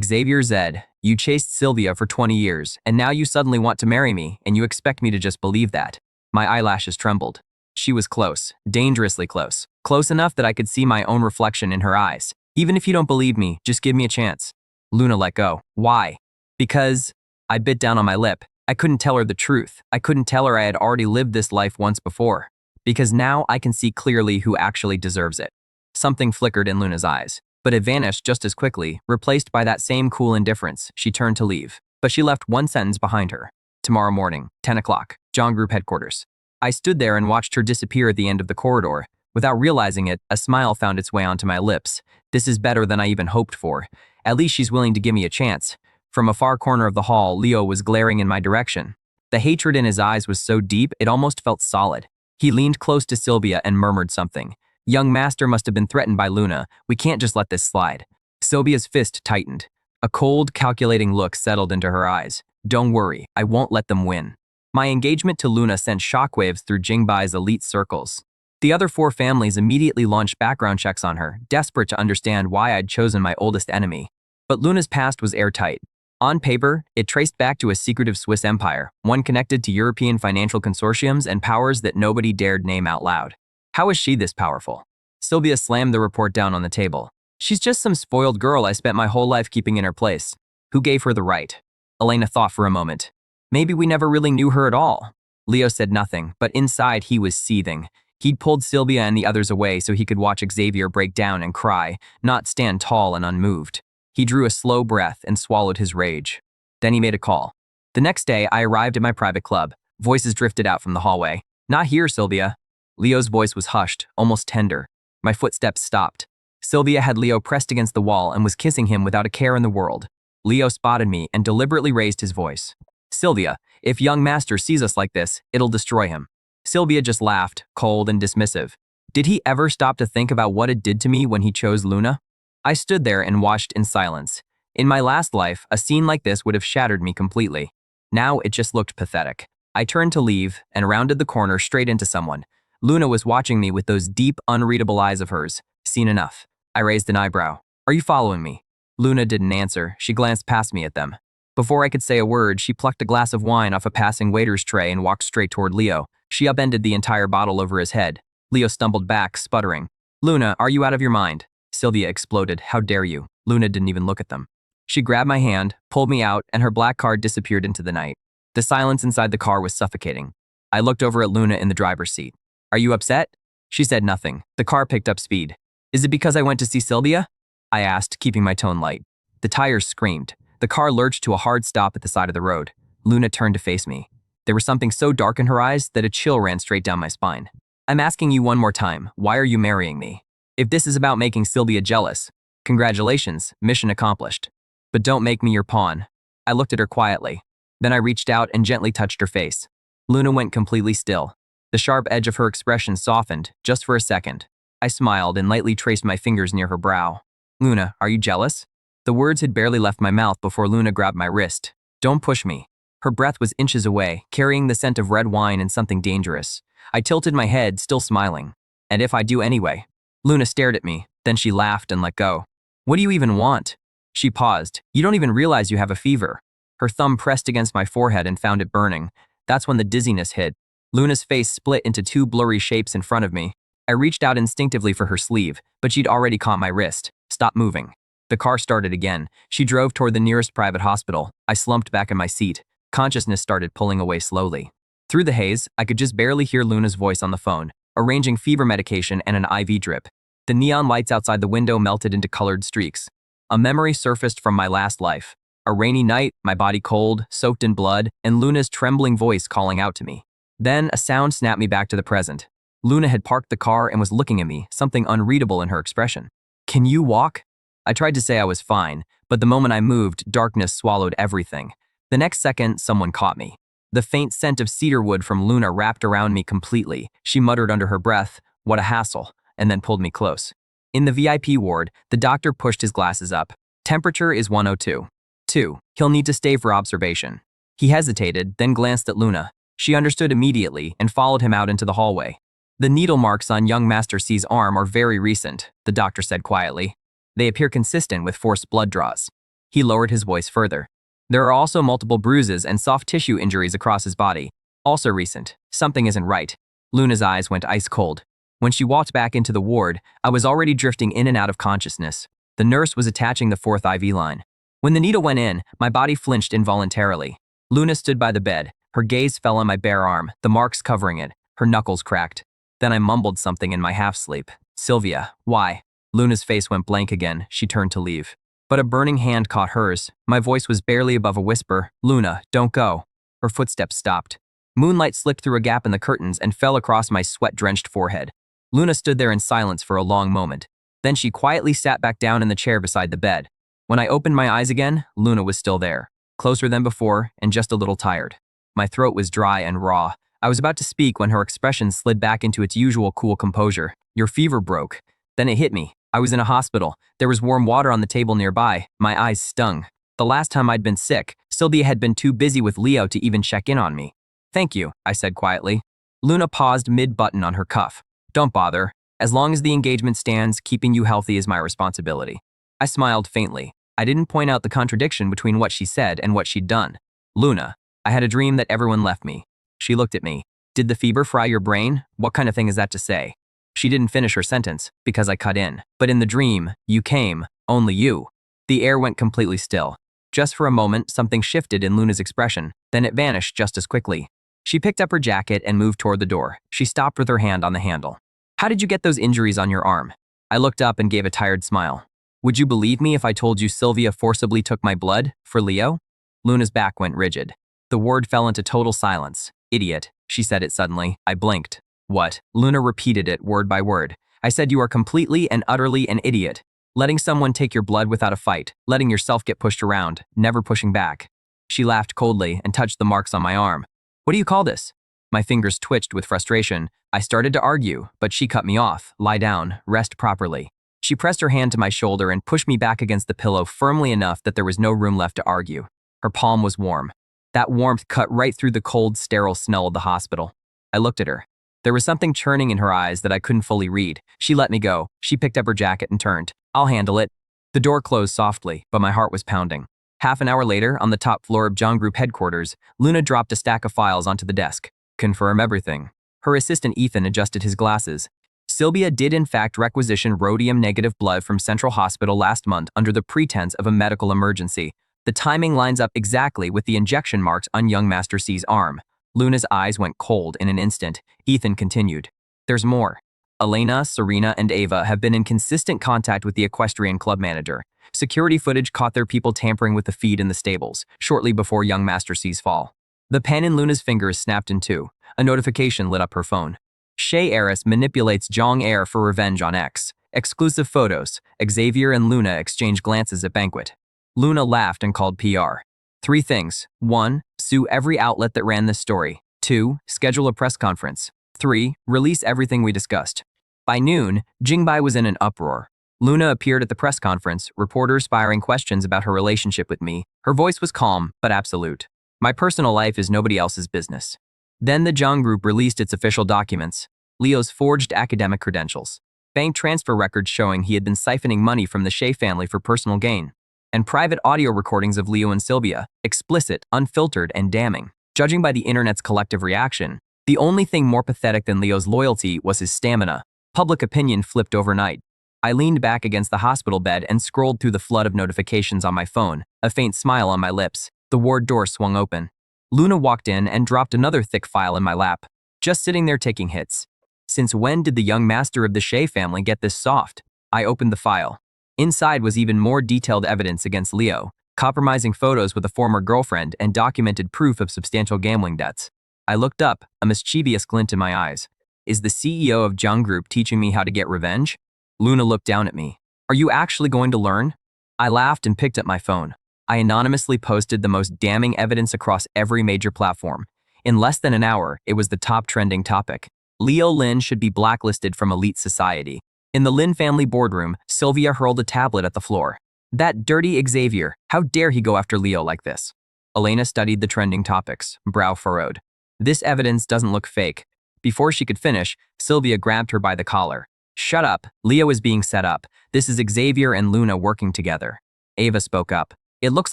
Xavier Zed, you chased Sylvia for 20 years, and now you suddenly want to marry me, and you expect me to just believe that. My eyelashes trembled. She was close, dangerously close. Close enough that I could see my own reflection in her eyes. Even if you don't believe me, just give me a chance. Luna let go. Why? Because I bit down on my lip. I couldn't tell her the truth. I couldn't tell her I had already lived this life once before. Because now I can see clearly who actually deserves it. Something flickered in Luna's eyes, but it vanished just as quickly, replaced by that same cool indifference. She turned to leave, but she left one sentence behind her. Tomorrow morning, 10 o'clock, John Group headquarters. I stood there and watched her disappear at the end of the corridor, Without realizing it, a smile found its way onto my lips. This is better than I even hoped for. At least she's willing to give me a chance. From a far corner of the hall, Leo was glaring in my direction. The hatred in his eyes was so deep, it almost felt solid. He leaned close to Silvia and murmured something. Young master must have been threatened by Luna. We can't just let this slide. Silvia's fist tightened. A cold, calculating look settled into her eyes. Don't worry, I won't let them win. My engagement to Luna sent shockwaves through Jingbai's elite circles. The other 4 families immediately launched background checks on her, desperate to understand why I'd chosen my oldest enemy. But Luna's past was airtight. On paper, it traced back to a secretive Swiss empire, one connected to European financial consortiums and powers that nobody dared name out loud. How is she this powerful? Silvia slammed the report down on the table. She's just some spoiled girl I spent my whole life keeping in her place. Who gave her the right? Elena thought for a moment. Maybe we never really knew her at all. Leo said nothing, but inside he was seething. He'd pulled Silvia and the others away so he could watch Xavier break down and cry, not stand tall and unmoved. He drew a slow breath and swallowed his rage. Then he made a call. The next day, I arrived at my private club. Voices drifted out from the hallway. Not here, Silvia. Leo's voice was hushed, almost tender. My footsteps stopped. Silvia had Leo pressed against the wall and was kissing him without a care in the world. Leo spotted me and deliberately raised his voice. Silvia, if young master sees us like this, it'll destroy him. Silvia just laughed, cold and dismissive. Did he ever stop to think about what it did to me when he chose Luna? I stood there and watched in silence. In my last life, a scene like this would have shattered me completely. Now it just looked pathetic. I turned to leave and rounded the corner straight into someone. Luna was watching me with those deep, unreadable eyes of hers. Seen enough. I raised an eyebrow. Are you following me? Luna didn't answer. She glanced past me at them. Before I could say a word, she plucked a glass of wine off a passing waiter's tray and walked straight toward Leo. She upended the entire bottle over his head. Leo stumbled back, sputtering. Luna, are you out of your mind? Silvia exploded. How dare you? Luna didn't even look at them. She grabbed my hand, pulled me out, and her black car disappeared into the night. The silence inside the car was suffocating. I looked over at Luna in the driver's seat. Are you upset? She said nothing. The car picked up speed. Is it because I went to see Silvia? I asked, keeping my tone light. The tires screamed. The car lurched to a hard stop at the side of the road. Luna turned to face me. There was something so dark in her eyes that a chill ran straight down my spine. I'm asking you one more time, why are you marrying me? If this is about making Silvia jealous, congratulations, mission accomplished. But don't make me your pawn. I looked at her quietly. Then I reached out and gently touched her face. Luna went completely still. The sharp edge of her expression softened, just for a second. I smiled and lightly traced my fingers near her brow. Luna, are you jealous? The words had barely left my mouth before Luna grabbed my wrist. Don't push me. Her breath was inches away, carrying the scent of red wine and something dangerous. I tilted my head, still smiling. And if I do anyway? Luna stared at me, then she laughed and let go. What do you even want? She paused. You don't even realize you have a fever. Her thumb pressed against my forehead and found it burning. That's when the dizziness hit. Luna's face split into 2 blurry shapes in front of me. I reached out instinctively for her sleeve, but she'd already caught my wrist. Stop moving. The car started again. She drove toward the nearest private hospital. I slumped back in my seat. Consciousness started pulling away slowly. Through the haze, I could just barely hear Luna's voice on the phone, arranging fever medication and an IV drip. The neon lights outside the window melted into colored streaks. A memory surfaced from my last life. A rainy night, my body cold, soaked in blood, and Luna's trembling voice calling out to me. Then a sound snapped me back to the present. Luna had parked the car and was looking at me, something unreadable in her expression. Can you walk? I tried to say I was fine, but the moment I moved, darkness swallowed everything. The next second, someone caught me. The faint scent of cedarwood from Luna wrapped around me completely. She muttered under her breath, "What a hassle," and then pulled me close. In the VIP ward, the doctor pushed his glasses up. Temperature is 102. 2. He'll need to stay for observation. He hesitated, then glanced at Luna. She understood immediately and followed him out into the hallway. The needle marks on young Master C's arm are very recent, the doctor said quietly. They appear consistent with forced blood draws. He lowered his voice further. There are also multiple bruises and soft tissue injuries across his body. Also recent. Something isn't right. Luna's eyes went ice cold. When she walked back into the ward, I was already drifting in and out of consciousness. The nurse was attaching the 4th IV line. When the needle went in, my body flinched involuntarily. Luna stood by the bed. Her gaze fell on my bare arm, the marks covering it. Her knuckles cracked. Then I mumbled something in my half-sleep. Silvia, why? Luna's face went blank again. She turned to leave. But a burning hand caught hers. My voice was barely above a whisper. Luna, don't go. Her footsteps stopped. Moonlight slipped through a gap in the curtains and fell across my sweat-drenched forehead. Luna stood there in silence for a long moment. Then she quietly sat back down in the chair beside the bed. When I opened my eyes again, Luna was still there, closer than before and just a little tired. My throat was dry and raw. I was about to speak when her expression slid back into its usual cool composure. Your fever broke. Then it hit me. I was in a hospital. There was warm water on the table nearby. My eyes stung. The last time I'd been sick, Sylvia had been too busy with Leo to even check in on me. Thank you, I said quietly. Luna paused mid-button on her cuff. Don't bother. As long as the engagement stands, keeping you healthy is my responsibility. I smiled faintly. I didn't point out the contradiction between what she said and what she'd done. Luna, I had a dream that everyone left me. She looked at me. Did the fever fry your brain? What kind of thing is that to say? She didn't finish her sentence, because I cut in. But in the dream, you came, only you. The air went completely still. Just for a moment, something shifted in Luna's expression, then it vanished just as quickly. She picked up her jacket and moved toward the door. She stopped with her hand on the handle. How did you get those injuries on your arm? I looked up and gave a tired smile. Would you believe me if I told you Sylvia forcibly took my blood for Leo? Luna's back went rigid. The word fell into total silence. Idiot, she said it suddenly. I blinked. What? Luna repeated it word by word. I said you are completely and utterly an idiot. Letting someone take your blood without a fight, letting yourself get pushed around, never pushing back. She laughed coldly and touched the marks on my arm. What do you call this? My fingers twitched with frustration. I started to argue, but she cut me off. Lie down, rest properly. She pressed her hand to my shoulder and pushed me back against the pillow firmly enough that there was no room left to argue. Her palm was warm. That warmth cut right through the cold, sterile smell of the hospital. I looked at her. There was something churning in her eyes that I couldn't fully read. She let me go. She picked up her jacket and turned. I'll handle it. The door closed softly, but my heart was pounding. Half an hour later, on the top floor of John Group headquarters, Luna dropped a stack of files onto the desk. Confirm everything. Her assistant Ethan adjusted his glasses. Sylvia did in fact requisition rhodium-negative blood from Central Hospital last month under the pretense of a medical emergency. The timing lines up exactly with the injection marks on young Master C's arm. Luna's eyes went cold in an instant. Ethan continued. There's more. Elena, Serena, and Ava have been in consistent contact with the equestrian club manager. Security footage caught their people tampering with the feed in the stables, shortly before young Master C's fall. The pen in Luna's fingers snapped in two. A notification lit up her phone. Shay heiress manipulates Jong heir for revenge on X. Exclusive photos. Xavier and Luna exchange glances at banquet. Luna laughed and called PR. 3 things. 1. Sue every outlet that ran this story. 2. Schedule a press conference. 3. Release everything we discussed. By noon, Jingbai was in an uproar. Luna appeared at the press conference, reporters firing questions about her relationship with me. Her voice was calm, but absolute. My personal life is nobody else's business. Then the Zhang Group released its official documents. Leo's forged academic credentials. Bank transfer records showing he had been siphoning money from the Shea family for personal gain. And private audio recordings of Leo and Sylvia, explicit, unfiltered, and damning. Judging by the internet's collective reaction, the only thing more pathetic than Leo's loyalty was his stamina. Public opinion flipped overnight. I leaned back against the hospital bed and scrolled through the flood of notifications on my phone, a faint smile on my lips. The ward door swung open. Luna walked in and dropped another thick file in my lap, just sitting there taking hits. Since when did the young master of the Shea family get this soft? I opened the file. Inside was even more detailed evidence against Leo, compromising photos with a former girlfriend and documented proof of substantial gambling debts. I looked up, a mischievous glint in my eyes. Is the CEO of Zhang Group teaching me how to get revenge? Luna looked down at me. Are you actually going to learn? I laughed and picked up my phone. I anonymously posted the most damning evidence across every major platform. In less than an hour, it was the top trending topic. Leo Lin should be blacklisted from elite society. In the Lin family boardroom, Sylvia hurled a tablet at the floor. That dirty Xavier, how dare he go after Leo like this? Elena studied the trending topics, brow furrowed. This evidence doesn't look fake. Before she could finish, Sylvia grabbed her by the collar. Shut up, Leo is being set up. This is Xavier and Luna working together. Ava spoke up. It looks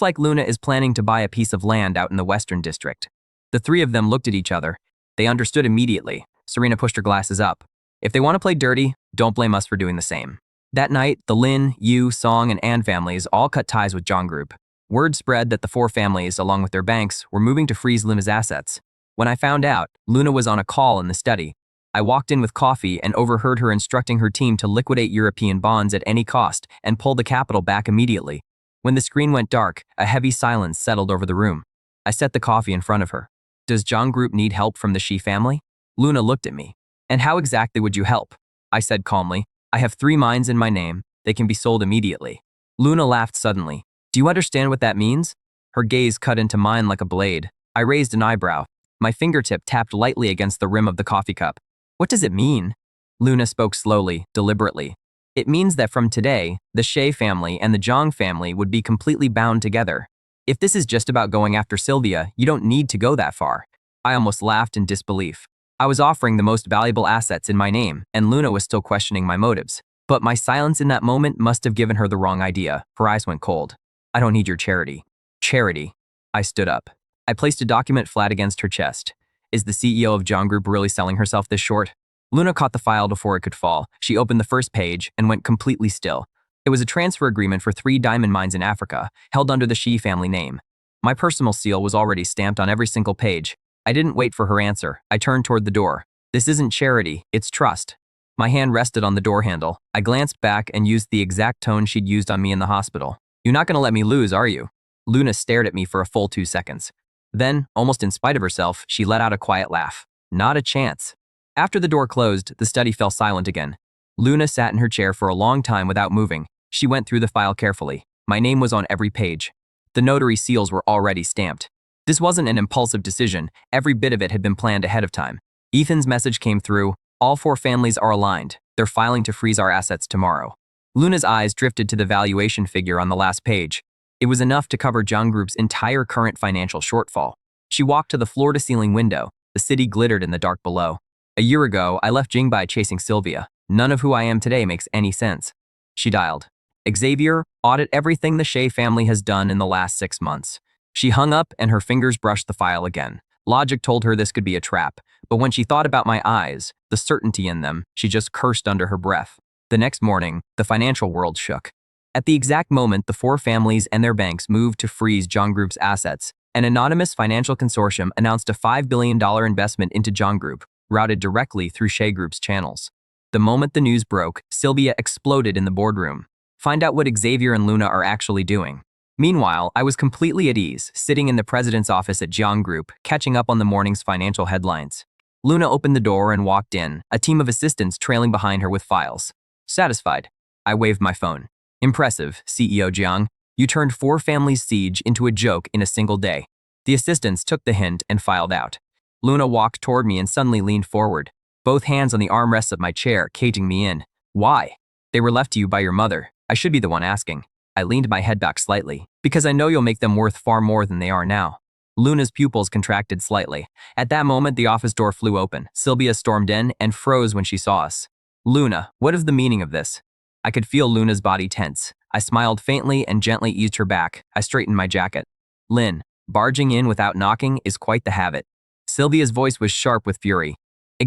like Luna is planning to buy a piece of land out in the Western District. The 3 of them looked at each other. They understood immediately. Serena pushed her glasses up. If they want to play dirty, don't blame us for doing the same. That night, the Lin, Yu, Song, and An families all cut ties with Zhang Group. Word spread that the 4 families, along with their banks, were moving to freeze Luna's assets. When I found out, Luna was on a call in the study. I walked in with coffee and overheard her instructing her team to liquidate European bonds at any cost and pull the capital back immediately. When the screen went dark, a heavy silence settled over the room. I set the coffee in front of her. Does Zhang Group need help from the Shi family? Luna looked at me. And how exactly would you help? I said calmly. I have 3 mines in my name. They can be sold immediately. Luna laughed suddenly. Do you understand what that means? Her gaze cut into mine like a blade. I raised an eyebrow. My fingertip tapped lightly against the rim of the coffee cup. What does it mean? Luna spoke slowly, deliberately. It means that from today, the Shea family and the Zhang family would be completely bound together. If this is just about going after Silvia, you don't need to go that far. I almost laughed in disbelief. I was offering the most valuable assets in my name, and Luna was still questioning my motives. But my silence in that moment must have given her the wrong idea. Her eyes went cold. I don't need your charity. Charity. I stood up. I placed a document flat against her chest. Is the CEO of Zhang Group really selling herself this short? Luna caught the file before it could fall. She opened the first page and went completely still. It was a transfer agreement for 3 diamond mines in Africa, held under the Shi family name. My personal seal was already stamped on every single page. I didn't wait for her answer. I turned toward the door. This isn't charity, it's trust. My hand rested on the door handle. I glanced back and used the exact tone she'd used on me in the hospital. You're not gonna let me lose, are you? Luna stared at me for a full 2 seconds. Then, almost in spite of herself, she let out a quiet laugh. Not a chance. After the door closed, the study fell silent again. Luna sat in her chair for a long time without moving. She went through the file carefully. My name was on every page. The notary seals were already stamped. This wasn't an impulsive decision. Every bit of it had been planned ahead of time. Ethan's message came through. All 4 families are aligned. They're filing to freeze our assets tomorrow. Luna's eyes drifted to the valuation figure on the last page. It was enough to cover Zhang Group's entire current financial shortfall. She walked to the floor-to-ceiling window. The city glittered in the dark below. A year ago, I left Jingbai chasing Silvia. None of who I am today makes any sense. She dialed. Xavier, audit everything the Shea family has done in the last 6 months. She hung up and her fingers brushed the file again. Logic told her this could be a trap, but when she thought about my eyes, the certainty in them, she just cursed under her breath. The next morning, the financial world shook. At the exact moment the 4 families and their banks moved to freeze Zhang Group's assets, an anonymous financial consortium announced a $5 billion investment into Zhang Group, routed directly through Shea Group's channels. The moment the news broke, Silvia exploded in the boardroom. Find out what Xavier and Luna are actually doing. Meanwhile, I was completely at ease, sitting in the president's office at Zhang Group, catching up on the morning's financial headlines. Luna opened the door and walked in, a team of assistants trailing behind her with files. Satisfied, I waved my phone. Impressive, CEO Jiang. You turned 4 families' siege into a joke in a single day. The assistants took the hint and filed out. Luna walked toward me and suddenly leaned forward, both hands on the armrests of my chair, caging me in. Why? They were left to you by your mother. I should be the one asking. I leaned my head back slightly, because I know you'll make them worth far more than they are now. Luna's pupils contracted slightly. At that moment, the office door flew open. Silvia stormed in and froze when she saw us. Luna, what is the meaning of this? I could feel Luna's body tense. I smiled faintly and gently eased her back. I straightened my jacket. Lynn, barging in without knocking is quite the habit. Silvia's voice was sharp with fury.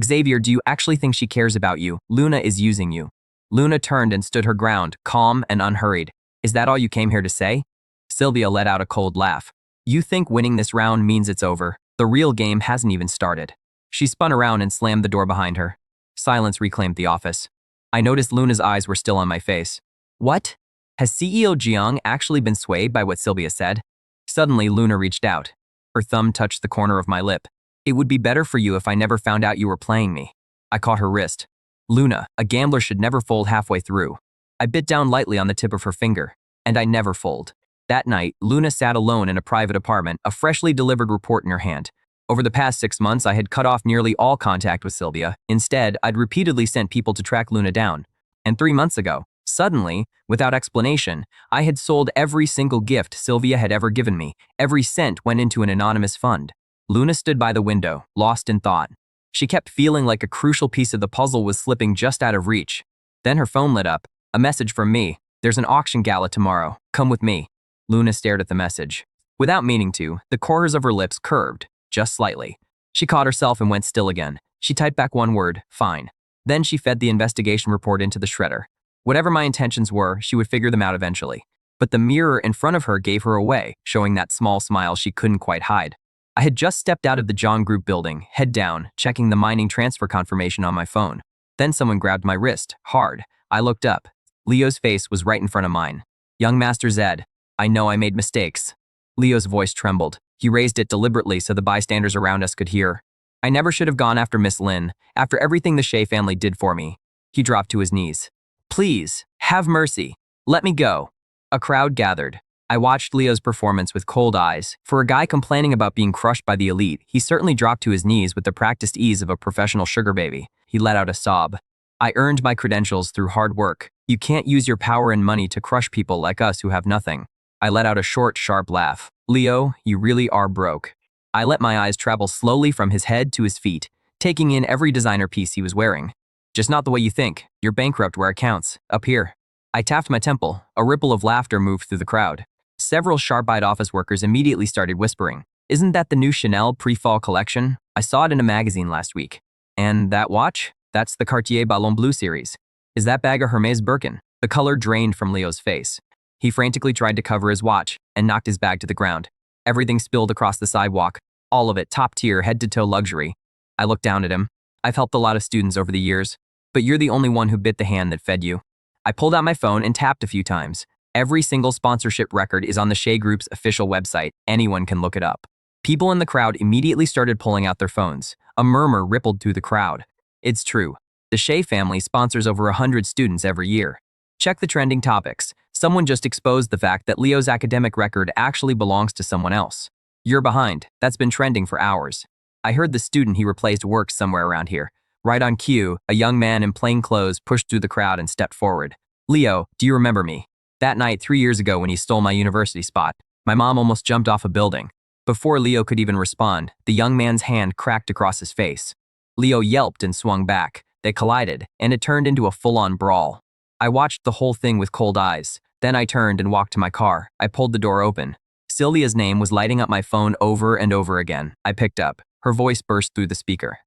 Xavier, do you actually think she cares about you? Luna is using you. Luna turned and stood her ground, calm and unhurried. Is that all you came here to say? Silvia let out a cold laugh. You think winning this round means it's over. The real game hasn't even started. She spun around and slammed the door behind her. Silence reclaimed the office. I noticed Luna's eyes were still on my face. What? Has CEO Jiang actually been swayed by what Silvia said? Suddenly, Luna reached out. Her thumb touched the corner of my lip. It would be better for you if I never found out you were playing me. I caught her wrist. Luna, a gambler should never fold halfway through. I bit down lightly on the tip of her finger. And I never fold. That night, Luna sat alone in a private apartment, a freshly delivered report in her hand. Over the past 6 months, I had cut off nearly all contact with Silvia. Instead, I'd repeatedly sent people to track Luna down. And 3 months ago, suddenly, without explanation, I had sold every single gift Silvia had ever given me. Every cent went into an anonymous fund. Luna stood by the window, lost in thought. She kept feeling like a crucial piece of the puzzle was slipping just out of reach. Then her phone lit up. A message from me. There's an auction gala tomorrow. Come with me. Luna stared at the message. Without meaning to, the corners of her lips curved, just slightly. She caught herself and went still again. She typed back one word, fine. Then she fed the investigation report into the shredder. Whatever my intentions were, she would figure them out eventually. But the mirror in front of her gave her away, showing that small smile she couldn't quite hide. I had just stepped out of the Zhang Group building, head down, checking the mining transfer confirmation on my phone. Then someone grabbed my wrist, hard. I looked up. Leo's face was right in front of mine. Young Master Zed, I know I made mistakes. Leo's voice trembled. He raised it deliberately so the bystanders around us could hear. I never should have gone after Miss Lin. After everything the Shea family did for me. He dropped to his knees. Please, have mercy. Let me go. A crowd gathered. I watched Leo's performance with cold eyes. For a guy complaining about being crushed by the elite, he certainly dropped to his knees with the practiced ease of a professional sugar baby. He let out a sob. I earned my credentials through hard work. You can't use your power and money to crush people like us who have nothing. I let out a short, sharp laugh. Leo, you really are broke. I let my eyes travel slowly from his head to his feet, taking in every designer piece he was wearing. Just not the way you think. You're bankrupt where it counts. Up here. I tapped my temple. A ripple of laughter moved through the crowd. Several sharp-eyed office workers immediately started whispering. Isn't that the new Chanel pre-fall collection? I saw it in a magazine last week. And that watch? That's the Cartier Ballon Bleu series. Is that bag a Hermes Birkin? The color drained from Leo's face. He frantically tried to cover his watch and knocked his bag to the ground. Everything spilled across the sidewalk. All of it top-tier, head-to-toe luxury. I looked down at him. I've helped a lot of students over the years, but you're the only one who bit the hand that fed you. I pulled out my phone and tapped a few times. Every single sponsorship record is on the Shea Group's official website. Anyone can look it up. People in the crowd immediately started pulling out their phones. A murmur rippled through the crowd. It's true. The Shea family sponsors over 100 students every year. Check the trending topics. Someone just exposed the fact that Leo's academic record actually belongs to someone else. You're behind. That's been trending for hours. I heard the student he replaced works somewhere around here. Right on cue, a young man in plain clothes pushed through the crowd and stepped forward. Leo, do you remember me? That night 3 years ago when he stole my university spot, my mom almost jumped off a building. Before Leo could even respond, the young man's hand cracked across his face. Leo yelped and swung back. They collided, and it turned into a full-on brawl. I watched the whole thing with cold eyes. Then I turned and walked to my car. I pulled the door open. Silvia's name was lighting up my phone over and over again. I picked up. Her voice burst through the speaker.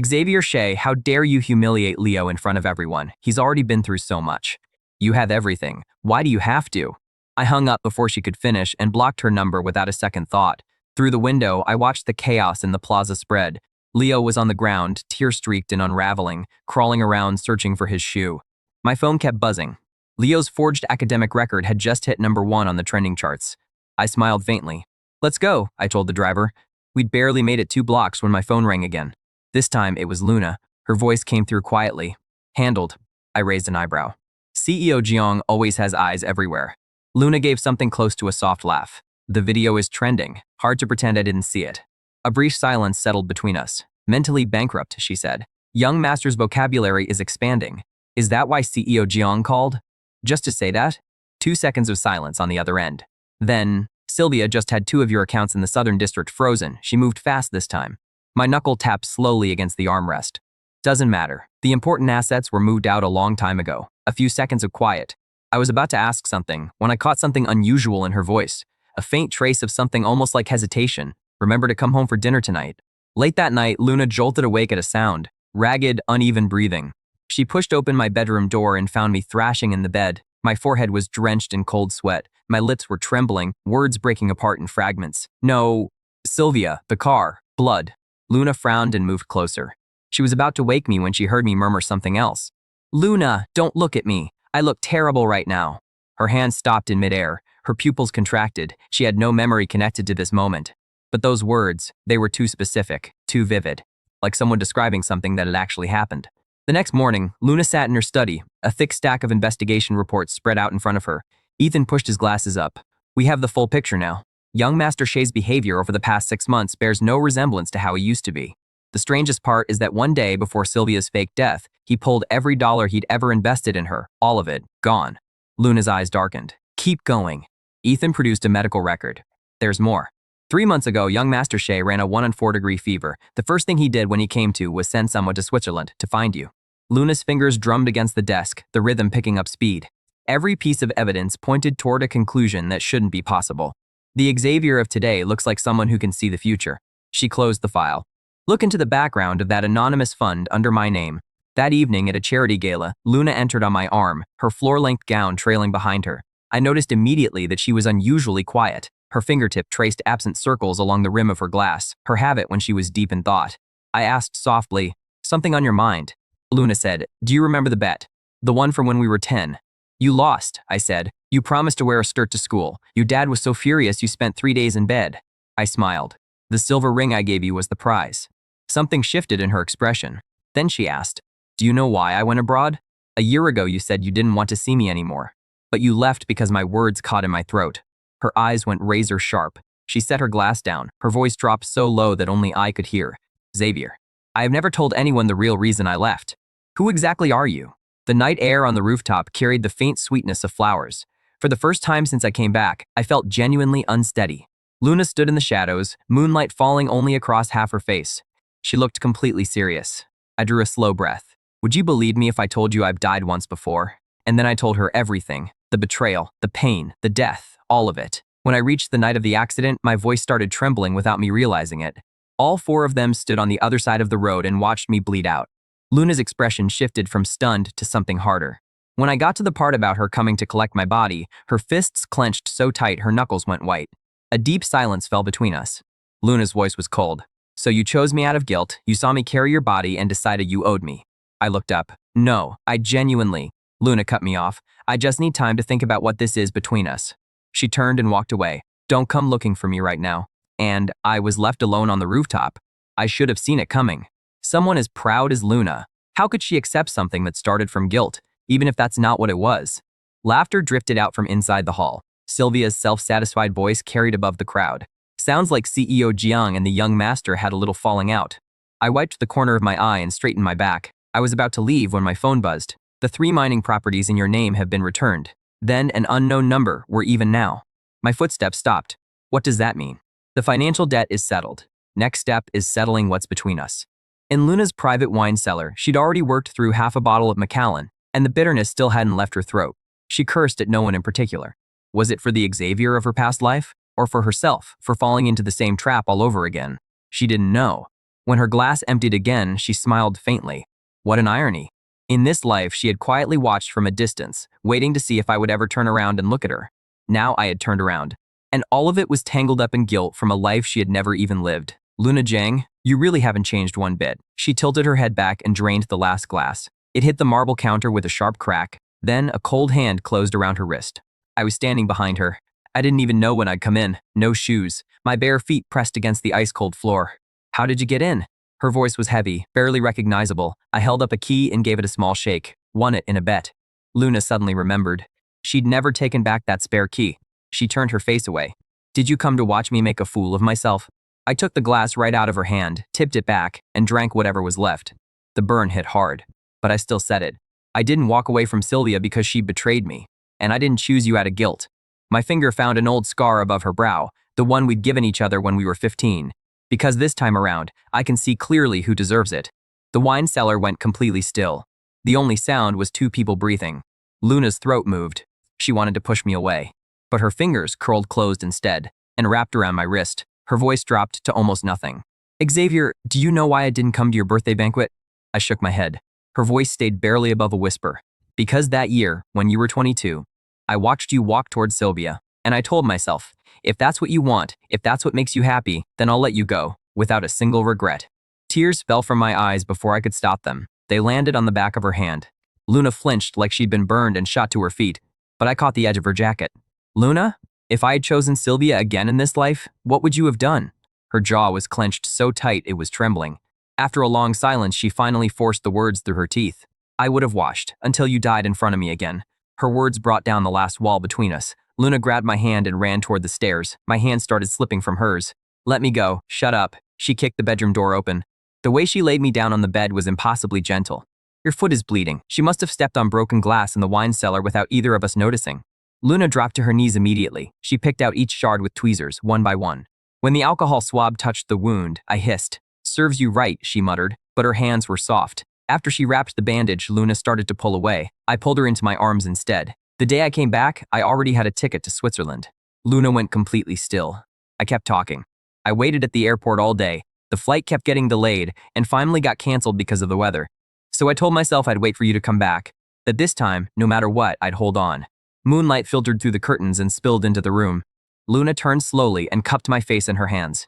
Xavier Shea, how dare you humiliate Leo in front of everyone? He's already been through so much. You have everything. Why do you have to? I hung up before she could finish and blocked her number without a second thought. Through the window, I watched the chaos in the plaza spread. Leo was on the ground, tear-streaked and unraveling, crawling around searching for his shoe. My phone kept buzzing. Leo's forged academic record had just hit #1 on the trending charts. I smiled faintly. Let's go, I told the driver. We'd barely made it 2 blocks when my phone rang again. This time, it was Luna. Her voice came through quietly. Handled. I raised an eyebrow. CEO Jiang always has eyes everywhere. Luna gave something close to a soft laugh. The video is trending. Hard to pretend I didn't see it. A brief silence settled between us. Mentally bankrupt, she said. Young master's vocabulary is expanding. Is that why CEO Jiang called? Just to say that? 2 seconds of silence on the other end. Then, Silvia just had 2 of your accounts in the Southern District frozen. She moved fast this time. My knuckle tapped slowly against the armrest. Doesn't matter. The important assets were moved out a long time ago. A few seconds of quiet. I was about to ask something when I caught something unusual in her voice. A faint trace of something almost like hesitation. Remember to come home for dinner tonight. Late that night, Luna jolted awake at a sound. Ragged, uneven breathing. She pushed open my bedroom door and found me thrashing in the bed. My forehead was drenched in cold sweat. My lips were trembling, words breaking apart in fragments. No. Silvia, the car, blood. Luna frowned and moved closer. She was about to wake me when she heard me murmur something else. Luna, don't look at me. I look terrible right now. Her hand stopped in midair. Her pupils contracted. She had no memory connected to this moment. But those words, they were too specific, too vivid. Like someone describing something that had actually happened. The next morning, Luna sat in her study, a thick stack of investigation reports spread out in front of her. Ethan pushed his glasses up. We have the full picture now. Young Master Shea's behavior over the past 6 months bears no resemblance to how he used to be. The strangest part is that one day before Silvia's fake death, he pulled every dollar he'd ever invested in her, all of it, gone. Luna's eyes darkened. Keep going. Ethan produced a medical record. There's more. 3 months ago, young Master Shea ran a 104-degree fever. The first thing he did when he came to was send someone to Switzerland to find you. Luna's fingers drummed against the desk, the rhythm picking up speed. Every piece of evidence pointed toward a conclusion that shouldn't be possible. The Xavier of today looks like someone who can see the future. She closed the file. Look into the background of that anonymous fund under my name. That evening at a charity gala, Luna entered on my arm, her floor-length gown trailing behind her. I noticed immediately that she was unusually quiet. Her fingertip traced absent circles along the rim of her glass, her habit when she was deep in thought. I asked softly, something on your mind? Luna said, do you remember the bet? The one from when we were 10. You lost, I said. You promised to wear a skirt to school. Your dad was so furious you spent 3 days in bed. I smiled. The silver ring I gave you was the prize. Something shifted in her expression. Then she asked, do you know why I went abroad? A year ago you said you didn't want to see me anymore, but you left because my words caught in my throat. Her eyes went razor sharp. She set her glass down. Her voice dropped so low that only I could hear. Xavier, I have never told anyone the real reason I left. Who exactly are you? The night air on the rooftop carried the faint sweetness of flowers. For the first time since I came back, I felt genuinely unsteady. Luna stood in the shadows, moonlight falling only across half her face. She looked completely serious. I drew a slow breath. Would you believe me if I told you I've died once before? And then I told her everything. The betrayal, the pain, the death, all of it. When I reached the night of the accident, my voice started trembling without me realizing it. All four of them stood on the other side of the road and watched me bleed out. Luna's expression shifted from stunned to something harder. When I got to the part about her coming to collect my body, her fists clenched so tight her knuckles went white. A deep silence fell between us. Luna's voice was cold. So you chose me out of guilt, you saw me carry your body and decided you owed me. I looked up. No, I genuinely. Luna cut me off. I just need time to think about what this is between us. She turned and walked away. Don't come looking for me right now. And I was left alone on the rooftop. I should have seen it coming. Someone as proud as Luna. How could she accept something that started from guilt, even if that's not what it was? Laughter drifted out from inside the hall. Silvia's self-satisfied voice carried above the crowd. Sounds like CEO Jiang and the young master had a little falling out. I wiped the corner of my eye and straightened my back. I was about to leave when my phone buzzed. The 3 mining properties in your name have been returned. Then an unknown number, we're even now. My footsteps stopped. What does that mean? The financial debt is settled. Next step is settling what's between us. In Luna's private wine cellar, she'd already worked through half a bottle of Macallan, and the bitterness still hadn't left her throat. She cursed at no one in particular. Was it for the Xavier of her past life? Or for herself, for falling into the same trap all over again? She didn't know. When her glass emptied again, she smiled faintly. What an irony. In this life, she had quietly watched from a distance, waiting to see if I would ever turn around and look at her. Now I had turned around. And all of it was tangled up in guilt from a life she had never even lived. Luna Jiang, you really haven't changed one bit. She tilted her head back and drained the last glass. It hit the marble counter with a sharp crack. Then a cold hand closed around her wrist. I was standing behind her. I didn't even know when I'd come in. No shoes. My bare feet pressed against the ice-cold floor. How did you get in? Her voice was heavy, barely recognizable. I held up a key and gave it a small shake. Won it in a bet. Luna suddenly remembered. She'd never taken back that spare key. She turned her face away. Did you come to watch me make a fool of myself? I took the glass right out of her hand, tipped it back, and drank whatever was left. The burn hit hard, but I still said it. I didn't walk away from Silvia because she betrayed me, and I didn't choose you out of guilt. My finger found an old scar above her brow, the one we'd given each other when we were 15. Because this time around, I can see clearly who deserves it. The wine cellar went completely still. The only sound was 2 people breathing. Luna's throat moved. She wanted to push me away, but her fingers curled closed instead and wrapped around my wrist. Her voice dropped to almost nothing. Xavier, do you know why I didn't come to your birthday banquet? I shook my head. Her voice stayed barely above a whisper. Because that year, when you were 22, I watched you walk towards Silvia, and I told myself, if that's what you want, if that's what makes you happy, then I'll let you go, without a single regret. Tears fell from my eyes before I could stop them. They landed on the back of her hand. Luna flinched like she'd been burned and shot to her feet, but I caught the edge of her jacket. Luna, if I had chosen Silvia again in this life, what would you have done? Her jaw was clenched so tight it was trembling. After a long silence, she finally forced the words through her teeth. I would have watched, until you died in front of me again. Her words brought down the last wall between us. Luna grabbed my hand and ran toward the stairs. My hand started slipping from hers. Let me go. Shut up. She kicked the bedroom door open. The way she laid me down on the bed was impossibly gentle. Your foot is bleeding. She must have stepped on broken glass in the wine cellar without either of us noticing. Luna dropped to her knees immediately. She picked out each shard with tweezers, one by one. When the alcohol swab touched the wound, I hissed. Serves you right, she muttered, but her hands were soft. After she wrapped the bandage, Luna started to pull away. I pulled her into my arms instead. The day I came back, I already had a ticket to Switzerland. Luna went completely still. I kept talking. I waited at the airport all day. The flight kept getting delayed and finally got canceled because of the weather. So I told myself I'd wait for you to come back, that this time, no matter what, I'd hold on. Moonlight filtered through the curtains and spilled into the room. Luna turned slowly and cupped my face in her hands.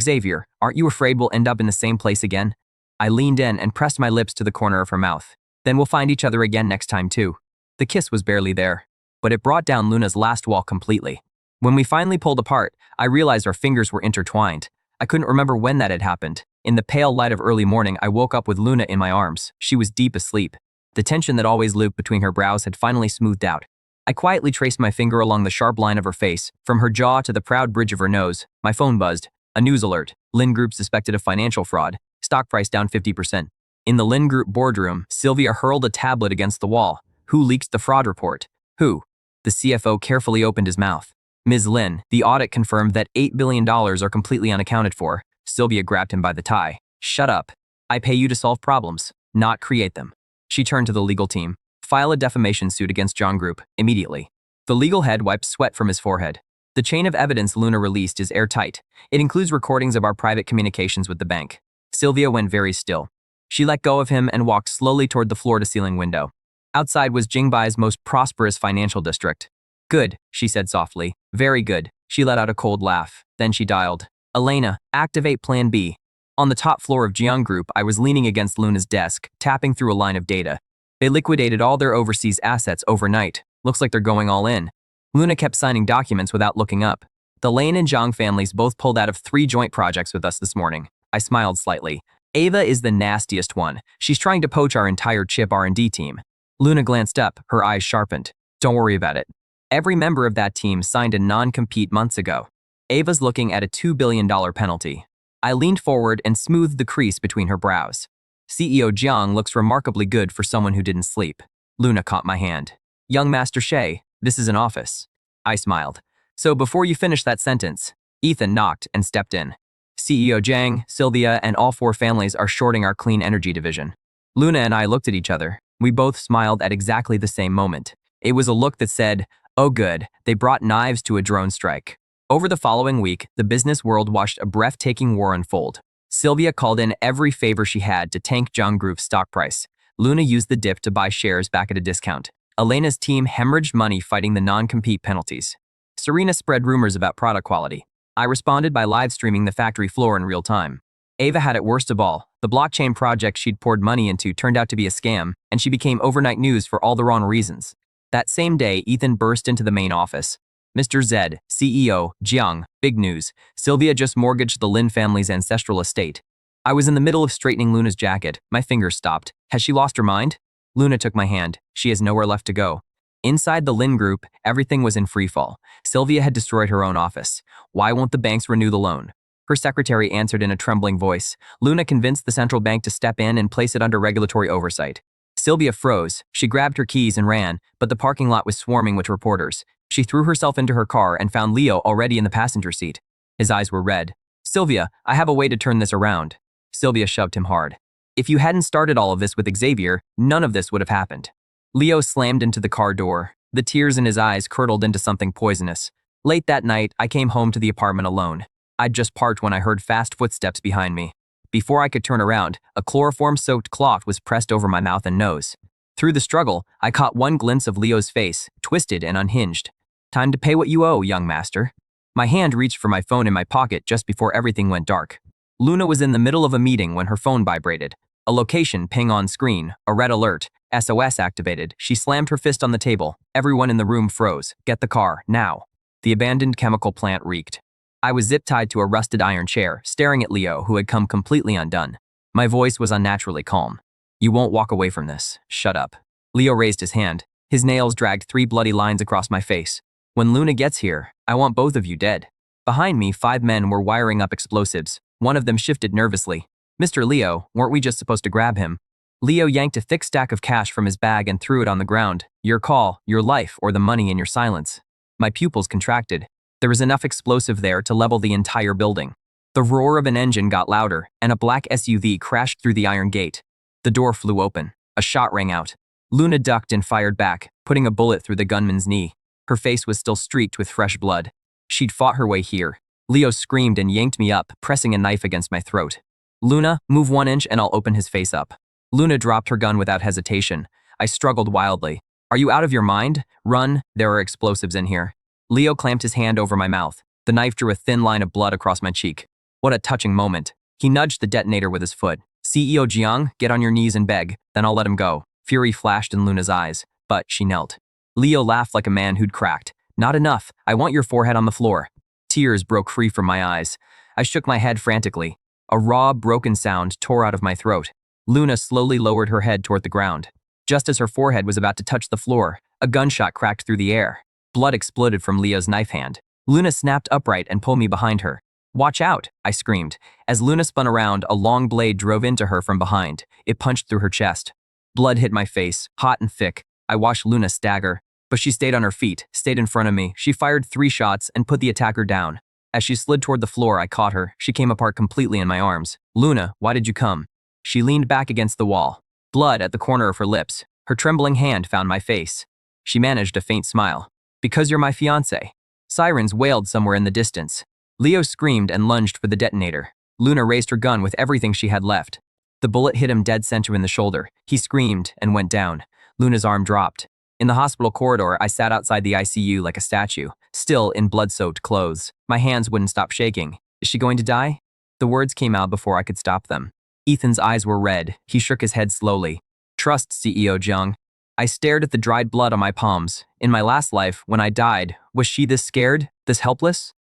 Xavier, aren't you afraid we'll end up in the same place again? I leaned in and pressed my lips to the corner of her mouth. Then we'll find each other again next time too. The kiss was barely there, but it brought down Luna's last wall completely. When we finally pulled apart, I realized our fingers were intertwined. I couldn't remember when that had happened. In the pale light of early morning, I woke up with Luna in my arms. She was deep asleep. The tension that always looped between her brows had finally smoothed out. I quietly traced my finger along the sharp line of her face, from her jaw to the proud bridge of her nose. My phone buzzed. A news alert. Lin Group suspected of financial fraud. Stock price down 50%. In the Lin Group boardroom, Silvia hurled a tablet against the wall. Who leaked the fraud report? Who? The CFO carefully opened his mouth. Ms. Lin, the audit confirmed that $8 billion are completely unaccounted for. Silvia grabbed him by the tie. Shut up. I pay you to solve problems, not create them. She turned to the legal team. File a defamation suit against Jiang Group, immediately. The legal head wiped sweat from his forehead. The chain of evidence Luna released is airtight. It includes recordings of our private communications with the bank. Silvia went very still. She let go of him and walked slowly toward the floor-to-ceiling window. Outside was Jingbai's most prosperous financial district. Good, she said softly. Very good. She let out a cold laugh. Then she dialed. Elena, activate Plan B. On the top floor of Jiang Group, I was leaning against Luna's desk, tapping through a line of data. They liquidated all their overseas assets overnight. Looks like they're going all in. Luna kept signing documents without looking up. The Lane and Zhang families both pulled out of 3 joint projects with us this morning. I smiled slightly. Ava is the nastiest one. She's trying to poach our entire chip R&D team. Luna glanced up, her eyes sharpened. Don't worry about it. Every member of that team signed a non-compete months ago. Ava's looking at a $2 billion penalty. I leaned forward and smoothed the crease between her brows. CEO Jiang looks remarkably good for someone who didn't sleep. Luna caught my hand. Young Master Shea, this is an office. I smiled. So before you finish that sentence, Ethan knocked and stepped in. CEO Jiang, Silvia, and all 4 families are shorting our clean energy division. Luna and I looked at each other. We both smiled at exactly the same moment. It was a look that said, oh good, they brought knives to a drone strike. Over the following week, the business world watched a breathtaking war unfold. Silvia called in every favor she had to tank Jiang Group's stock price. Luna used the dip to buy shares back at a discount. Elena's team hemorrhaged money fighting the non-compete penalties. Serena spread rumors about product quality. I responded by live streaming the factory floor in real time. Ava had it worst of all. The blockchain project she'd poured money into turned out to be a scam, and she became overnight news for all the wrong reasons. That same day, Ethan burst into the main office. Mr. Z, CEO, Jiang, big news. Silvia just mortgaged the Lin family's ancestral estate. I was in the middle of straightening Luna's jacket. My fingers stopped. Has she lost her mind? Luna took my hand. She has nowhere left to go. Inside the Lin Group, everything was in freefall. Silvia had destroyed her own office. Why won't the banks renew the loan? Her secretary answered in a trembling voice. Luna convinced the central bank to step in and place it under regulatory oversight. Silvia froze. She grabbed her keys and ran, but the parking lot was swarming with reporters. She threw herself into her car and found Leo already in the passenger seat. His eyes were red. Silvia, I have a way to turn this around. Silvia shoved him hard. If you hadn't started all of this with Xavier, none of this would have happened. Leo slammed into the car door. The tears in his eyes curdled into something poisonous. Late that night, I came home to the apartment alone. I'd just parked when I heard fast footsteps behind me. Before I could turn around, a chloroform-soaked cloth was pressed over my mouth and nose. Through the struggle, I caught one glimpse of Leo's face, twisted and unhinged. Time to pay what you owe, young master. My hand reached for my phone in my pocket just before everything went dark. Luna was in the middle of a meeting when her phone vibrated. A location ping on screen, a red alert, SOS activated. She slammed her fist on the table. Everyone in the room froze. Get the car, now. The abandoned chemical plant reeked. I was zip-tied to a rusted iron chair, staring at Leo, who had come completely undone. My voice was unnaturally calm. You won't walk away from this. Shut up. Leo raised his hand. His nails dragged 3 bloody lines across my face. When Luna gets here, I want both of you dead. Behind me, 5 men were wiring up explosives. One of them shifted nervously. Mr. Leo, weren't we just supposed to grab him? Leo yanked a thick stack of cash from his bag and threw it on the ground. Your call, your life, or the money in your silence. My pupils contracted. There was enough explosive there to level the entire building. The roar of an engine got louder, and a black SUV crashed through the iron gate. The door flew open. A shot rang out. Luna ducked and fired back, putting a bullet through the gunman's knee. Her face was still streaked with fresh blood. She'd fought her way here. Leo screamed and yanked me up, pressing a knife against my throat. Luna, move 1 inch and I'll open his face up. Luna dropped her gun without hesitation. I struggled wildly. Are you out of your mind? Run, there are explosives in here. Leo clamped his hand over my mouth. The knife drew a thin line of blood across my cheek. What a touching moment. He nudged the detonator with his foot. CEO Jiang, get on your knees and beg, then I'll let him go. Fury flashed in Luna's eyes, but she knelt. Leo laughed like a man who'd cracked. Not enough. I want your forehead on the floor. Tears broke free from my eyes. I shook my head frantically. A raw, broken sound tore out of my throat. Luna slowly lowered her head toward the ground. Just as her forehead was about to touch the floor, a gunshot cracked through the air. Blood exploded from Leo's knife hand. Luna snapped upright and pulled me behind her. "Watch out," I screamed. As Luna spun around, a long blade drove into her from behind. It punched through her chest. Blood hit my face, hot and thick. I watched Luna stagger, but she stayed on her feet, stayed in front of me. She fired 3 shots and put the attacker down. As she slid toward the floor, I caught her. She came apart completely in my arms. "Luna, why did you come?" She leaned back against the wall. Blood at the corner of her lips. Her trembling hand found my face. She managed a faint smile. "Because you're my fiancé." Sirens wailed somewhere in the distance. Leo screamed and lunged for the detonator. Luna raised her gun with everything she had left. The bullet hit him dead center in the shoulder. He screamed and went down. Luna's arm dropped. In the hospital corridor, I sat outside the ICU like a statue, still in blood-soaked clothes. My hands wouldn't stop shaking. Is she going to die? The words came out before I could stop them. Ethan's eyes were red. He shook his head slowly. "Trust, CEO Jung." I stared at the dried blood on my palms. In my last life, when I died, was she this scared? This helpless?